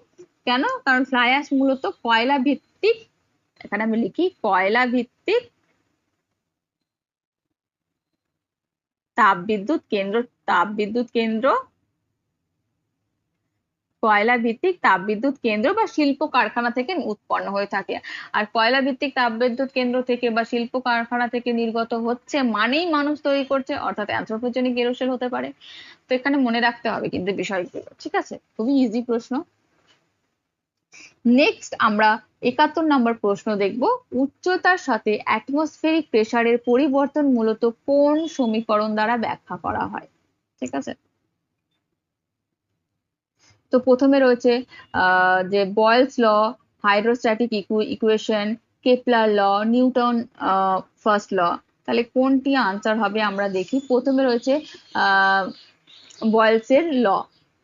কেন? কারণ ফ্লাই অ্যাশ মূলত কয়লা ভিত্তিক, এখানে আমি লিখি কয়লা ভিত্তিক তাপবিদ্যুৎ কেন্দ্র, তাপবিদ্যুৎ কেন্দ্র, কয়লা ভিত্তিক তাপবিদ্যুৎ কেন্দ্র বা শিল্প কারখানা থেকে উৎপন্ন হয়ে থাকে। আর কয়লা ভিত্তিক তাপবিদ্যুৎ কেন্দ্র থেকে বা শিল্প কারখানা থেকে নির্গত হচ্ছে মানেই মানুষ তৈরি করছে, অর্থাৎ অ্যানথ্রোপোজেনিক এরোসেল হতে পারে। তো এখানে মনে রাখতে হবে কিন্তু বিষয়গুলো, ঠিক আছে? খুবই ইজি প্রশ্ন। নেক্সট আমরা ৭১ নম্বর প্রশ্ন দেখব। উচ্চতার সাথে অ্যাটমসফেরিক প্রেসারের পরিবর্তন মূলত কোন সমীকরণ দ্বারা ব্যাখ্যা করা হয়? ঠিক আছে, তো প্রথমে রয়েছে যে বয়েলস ল, হাইড্রোস্ট্যাটিক ইকুয়েশন, কেপলার ল, নিউটন ফার্স্ট ল। তাহলে কোনটি আনসার হবে আমরা দেখি। প্রথমে রয়েছে বয়েলস এর ল,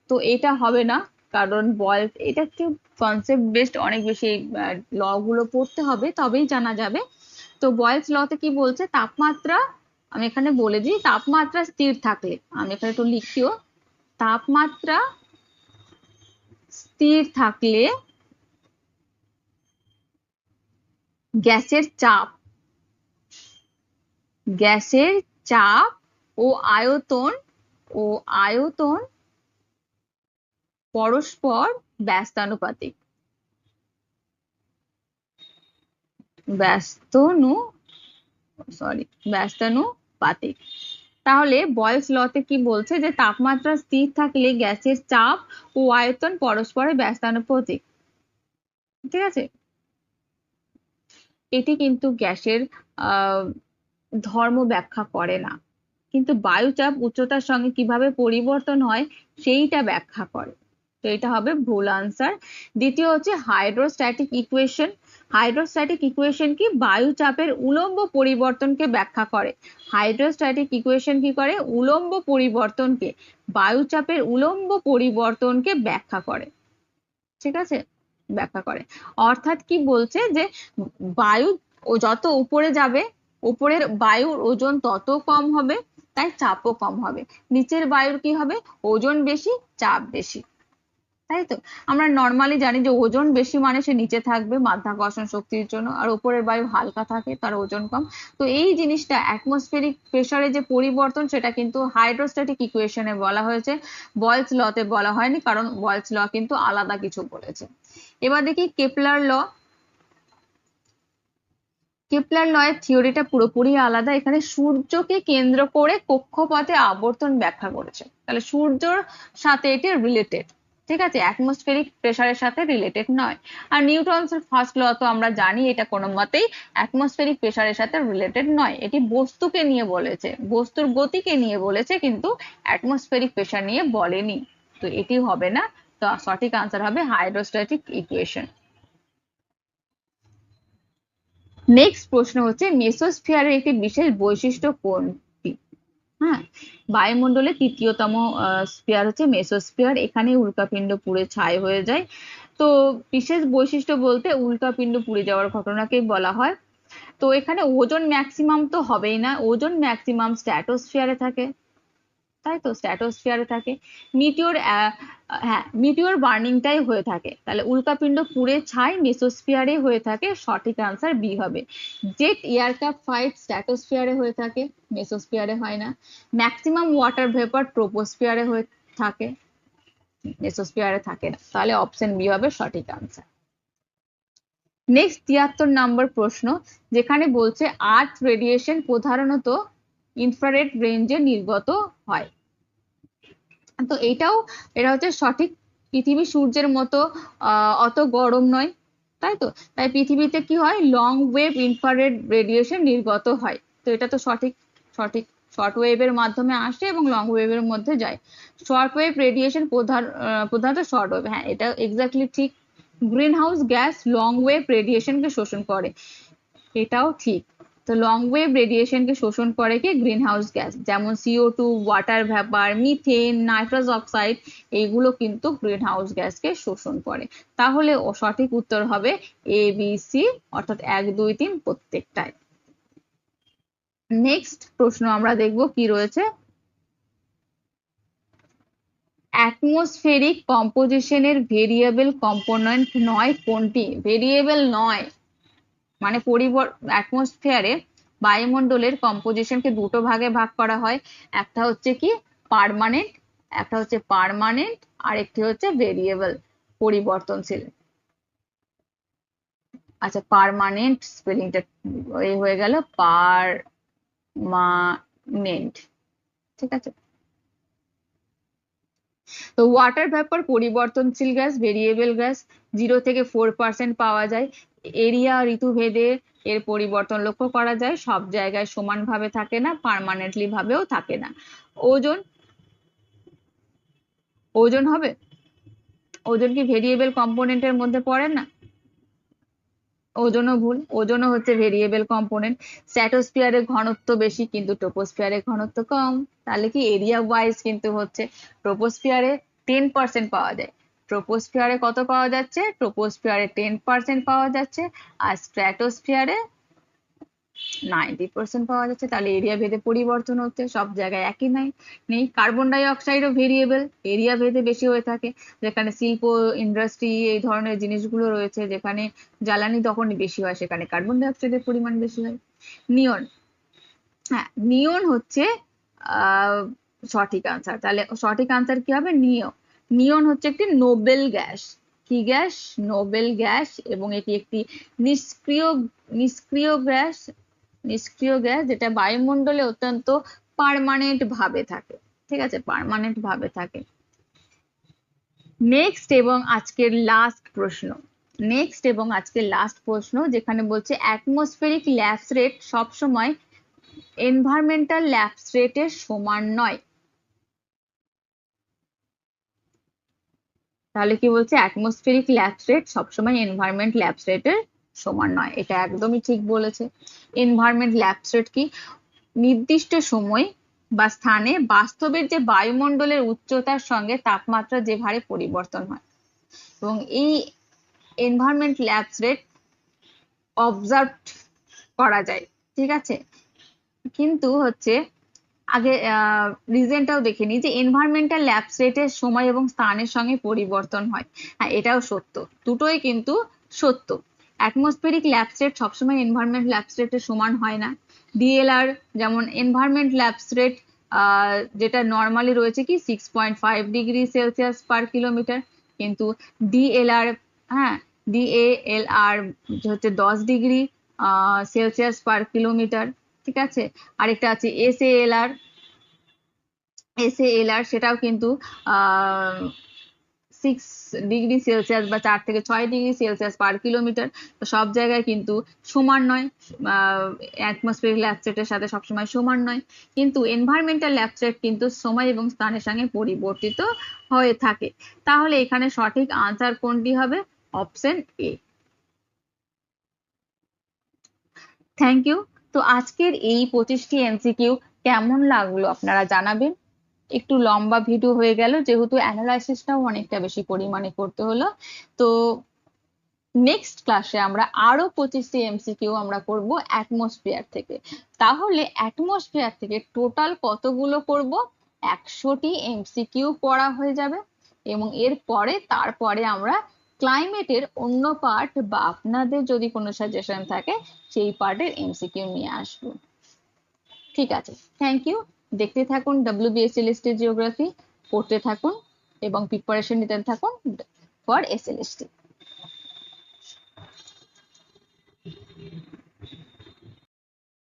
তো এটা হবে না, কারণ বয়েলস এটা একটু কনসেপ্ট বেসড, অনেক বেশি ল গুলো পড়তে হবে তবেই জানা যাবে। তো বয়েলস লতে কি বলছে, তাপমাত্রা, আমি এখানে বলে দিই, তাপমাত্রা স্থির থাকলে, আমি এখানে একটু লিখিও, তাপমাত্রা স্থির থাকলে গ্যাসের চাপ, গ্যাসের চাপ ও আয়তন, ও আয়তন পরস্পর ব্যস্তানুপাতিক, ব্যস্তানু ব্যস্তানুপাতিক। তাহলে বয়েলস লতে কি বলছে, যে তাপমাত্রা স্থির থাকলে গ্যাসের চাপ ও আয়তন পরস্পরের ব্যস্তানুপাতিক। ঠিক আছে, এটি কিন্তু গ্যাসের ধর্ম ব্যাখ্যা করে না, কিন্তু বায়ুচাপ উচ্চতার সঙ্গে কিভাবে পরিবর্তন হয় সেইটা ব্যাখ্যা করে। তো এটা হবে ভুল আনসার। দ্বিতীয় হচ্ছে হাইড্রোস্ট্যাটিক ইকুয়েশন। হাইড্রোস্ট্যাটিক ইকুয়েশন কি, বায়ুচাপের উলম্ব পরিবর্তনকে ব্যাখ্যা করে। হাইড্রোস্ট্যাটিক ইকুয়েশন কি করে, উলম্ব পরিবর্তনকে, বায়ুচাপের উলম্ব পরিবর্তনকে ব্যাখ্যা করে। ঠিক আছে, ব্যাখ্যা করে। অর্থাৎ কি বলছে, যে বায়ু যত উপরে যাবে, উপরের বায়ুর ওজন তত কম হবে, তাই চাপও কম হবে। নিচের বায়ুর কি হবে, ওজন বেশি চাপ বেশি, তাই তো? আমরা নর্মালি জানি যে ওজন বেশি মানে সে নিচে থাকবে মাধ্যাকর্ষণ শক্তির জন্য, আর উপরের বায়ু হালকা থাকে তার ওজন কম। তো এই জিনিসটা অ্যাটমসফেরিক প্রেসারে যে পরিবর্তন সেটা কিন্তু হাইড্রোস্ট্যাটিক ইকুয়েশনে বলা হয়েছে, বয়েলস লতে বলা হয়নি, কারণ বয়েলস ল কিন্তু আলাদা কিছু বলেছে। এবার দেখি কেপলার ল। কেপলার লয়ের থিওরিটা পুরোপুরি আলাদা। এখানে সূর্যকে কেন্দ্র করে কক্ষপথে আবর্তন ব্যাখ্যা করেছে, তাহলে সূর্যর সাথে এটি রিলেটেড, ঠিক আছে, অ্যাটমসফেরিক প্রেসারের সাথে রিলেটেড নয়। আর নিউটনসের ফার্স্ট ল তো আমরা জানি এটা কোনো মতেই অ্যাটমসফেরিক প্রেসারের সাথে রিলেটেড নয়, এটি বস্তুকে নিয়ে বলেছে, বস্তুর গতিকে নিয়ে বলেছে, কিন্তু অ্যাটমসফেরিক প্রেসার নিয়ে বলেনি। তো এটি হবে না, তো সঠিক আনসার হবে হাইড্রোস্ট্যাটিক ইকুয়েশন। নেক্সট প্রশ্ন হচ্ছে মেসোস্ফিয়ারের একটি বিশেষ বৈশিষ্ট্য কোনটি? হ্যাঁ, বায়ুমণ্ডলের তৃতীয়তম স্ফিয়ার হচ্ছে মেসোস্ফিয়ার, এখানে উল্কাপিণ্ড পুড়ে ছাই হয়ে যায়। তো বিশেষ বৈশিষ্ট্য বলতে উল্কাপিণ্ড পুড়ে যাওয়ার ঘটনাকেই বলা হয়। তো এখানে ওজন ম্যাক্সিমাম তো হবেই না, ওজন ম্যাক্সিমাম স্ট্র্যাটোস্ফিয়ারে থাকে, তাই তো, স্ট্র্যাটোস্ফিয়ারে থাকে। মিটিওর হ্যাঁ, মিটিওর বার্নিংটাই হয়ে থাকে, তাহলে উল্কাপিণ্ড পুড়ে ছাই মেসোস্ফিয়ারে হয়ে থাকে, সঠিক আনসার বি হবে। জেট এয়ারক্রাফট ফাইট স্ট্র্যাটোস্ফিয়ারে হয়ে থাকে, মেসোস্ফিয়ারে হয় না। ম্যাক্সিমাম ওয়াটার ভেপার ট্রোপোস্ফিয়ারে হয়ে থাকে, মেসোস্ফিয়ারে থাকে না, তাহলে অপশন বি হবে সঠিক আনসার। নেক্সট 73 নম্বর প্রশ্ন, যেখানে বলছে আর্থ রেডিয়েশন প্রধানত ইনফ্রারেড রেঞ্জে নির্গত হয়। তো এটা হচ্ছে সঠিক। পৃথিবী সূর্যের মতো অত গরম নয়, তাই তো, তাই পৃথিবীতে কি হয়, লং ওয়েভ ইনফ্রারেড রেডিয়েশন নির্গত হয়। তো এটা তো সঠিক, সঠিক। শর্ট ওয়েভের মাধ্যমে আসে এবং লং ওয়েভের মধ্যে যায়। শর্ট ওয়েভ রেডিয়েশন প্রধানত শর্ট ওয়েভ, হ্যাঁ এটা এক্স্যাক্টলি ঠিক। Greenhouse gas long wave রেডিয়েশনকে শোষণ করে, এটাও ঠিক। তো লং ওয়েভ রেডিয়েশনকে শোষণ করে কি, গ্রিন হাউস গ্যাস, যেমন CO2, water vapour, methane, nitrous oxide, এইগুলো কিন্তু গ্রিন হাউস গ্যাসকে শোষণ করে। তাহলে সঠিক উত্তর হবে ABC, অর্থাৎ 1, 2, 3 প্রত্যেকটাই। নেক্সট প্রশ্ন আমরা দেখব কি রয়েছে। অ্যাটমসফেরিক কম্পোজিশনের ভেরিয়েবল কম্পোনেন্ট নয় কোনটি? ভেরিয়েবল নয় মানে অ্যাটমসফিয়ারে বায়ুমণ্ডলের কম্পোজিশনকে দুটো ভাগে ভাগ করা হয়, একটা হচ্ছে কি পার্মানেন্ট, একটা হচ্ছে পার্মানেন্ট, আর একটি হচ্ছে ভেরিয়েবল, পরিবর্তনশীল। আচ্ছা, পার্মানেন্ট স্পেলিংটা এই হয়ে গেল পারমানেন্ট, ঠিক আছে। তো ওয়াটার ভ্যাপর পরিবর্তনশীল গ্যাস, ভেরিয়েবল গ্যাস, 0 থেকে 4% পাওয়া যায়। এরিয়া ঋতুভেদে এর পরিবর্তন লক্ষ্য করা যায়, সব জায়গায় সমানভাবে থাকে না, পার্মানেন্টলি ভাবেও থাকে না। ওজন, ওজন হবে, ওজন কি ভেরিয়েবল কম্পোনেন্টের মধ্যে পড়ে না? ওজনও ভুল, ওজনও হচ্ছে ভেরিয়েবল কম্পোনেন্ট। স্ট্র্যাটোস্ফিয়ারের ঘনত্ব বেশি কিন্তু ট্রোপোস্ফিয়ারের ঘনত্ব কম, তাহলে কি এরিয়া ওয়াইজ কিন্তু হচ্ছে ট্রোপোস্ফিয়ারে 10% পাওয়া যায়, ট্রোপোস্ফিয়ারে কত পাওয়া যাচ্ছে, ট্রোপোস্ফিয়ারে 10% পাওয়া যাচ্ছে, আর স্ট্র্যাটোস্ফিয়ারে 90% পাওয়া যাচ্ছে। তাহলে এরিয়া ভেদে পরিবর্তন হচ্ছে, সব জায়গায় একই নেই। কার্বন ডাই অক্সাইডও ভেরিয়েবল, এরিয়া ভেদে বেশি হয়ে থাকে, যেখানে শিল্প, ইন্ডাস্ট্রি এই ধরনের জিনিসগুলো রয়েছে, যেখানে জ্বালানি তখনই বেশি হয়, সেখানে কার্বন ডাই অক্সাইডের পরিমাণ বেশি হয়। নিয়ন, হ্যাঁ নিয়ন হচ্ছে সঠিক আনসার। তাহলে সঠিক আনসার কি হবে, নিয়ন হচ্ছে একটি নোবেল গ্যাস। কি গ্যাস? নোবেল গ্যাস, এবং এটি একটি নিষ্ক্রিয় নিষ্ক্রিয় গ্যাস, নিষ্ক্রিয় গ্যাস, যেটা বায়ুমণ্ডলে অত্যন্ত পার্মানেন্ট ভাবে থাকে, ঠিক আছে, পার্মানেন্ট ভাবে থাকে। নেক্সট এবং আজকের লাস্ট প্রশ্ন, নেক্সট এবং আজকের লাস্ট প্রশ্ন, যেখানে বলছে অ্যাটমসফেরিক ল্যাপস রেট সবসময় এনভায়রনমেন্টাল ল্যাপস রেটের সমান নয়। তাহলে কি বলছে, অ্যাটমসফেরিক ল্যাপস রেট সবসময় এনভায়রনমেন্ট ল্যাপস রেটের সমান নয়, এটা একদমই ঠিক বলেছে। এনভায়রনমেন্ট ল্যাপস রেট কি, নির্দিষ্ট সময় বা স্থানে বাস্তবের যে বায়ুমণ্ডলের উচ্চতার সঙ্গে তাপমাত্রা যে হারে পরিবর্তন হয়, এবং এই এনভায়রনমেন্ট ল্যাপস রেট অবজার্ভ করা যায়, ঠিক আছে। কিন্তু হচ্ছে আগে রিজনটাও দেখে নিই, যে এনভায়রনমেন্টাল ল্যাপস রেটের সময় এবং স্থানের সঙ্গে পরিবর্তন হয়, হ্যাঁ এটাও সত্য, দুটোই কিন্তু সত্য। অ্যাটমসফেরিক ল্যাপস রেট সবসময় এনভায়রনমেন্ট ল্যাপস রেটের সমান হয় না। ডিএলআর যেমন এনভায়রনমেন্ট ল্যাপস রেট যেটা নর্মালি রয়েছে কি 6.5 ডিগ্রি সেলসিয়াস পার কিলোমিটার, কিন্তু ডিএলআর, হ্যাঁ ডিএএলআর হচ্ছে 10 ডিগ্রি সেলসিয়াস পার কিলোমিটার, ঠিক আছে। আরেকটা আছে এসএএলআর, সেটাও কিন্তু 6 ডিগ্রি সেলসিয়াস বা 4 থেকে 6 ডিগ্রি সেলসিয়াস পার কিলোমিটার। তো সব জায়গায় কিন্তু সমান নয়, অ্যাটমসফিয়ারিক ল্যাবস্টেটের সাথে সবসময় সমান নয়, কিন্তু এনভায়রনমেন্টাল ল্যাবস্টেট কিন্তু সময় এবং স্থানের সঙ্গে পরিবর্তিত হয়ে থাকে। তাহলে এখানে সঠিক আনসার কোনটি হবে? Option A. Thank you. তো আজকের এই 25টি এমসিকিউ কেমন লাগলো আপনারা জানাবেন। একটু লম্বা ভিডিও হয়ে গেল, যেহেতু অ্যানালাইসিসটাও অনেকটা বেশি পরিমাণে করতে হলো। তো নেক্সট ক্লাসে আমরা আরো 25টি এমসিকিউ আমরা করব অ্যাটমসফিয়ার থেকে। তাহলে অ্যাটমসফিয়ার থেকে টোটাল কতগুলো করব? 100টি এমসিকিউ পড়া হয়ে যাবে, এবং তারপরে আমরা ক্লাইমেটের অন্য পার্ট বা আপনাদের যদি কোনো সাজেশন থাকে সেই পার্টের এমসিকিউ নিয়ে আসবো। ঠিক আছে, থ্যাংক ইউ। দেখতে থাকুন WBSLST জিওগ্রাফি, পড়তে থাকুন এবং প্রিপারেশন নিতে থাকুন ফর SLST।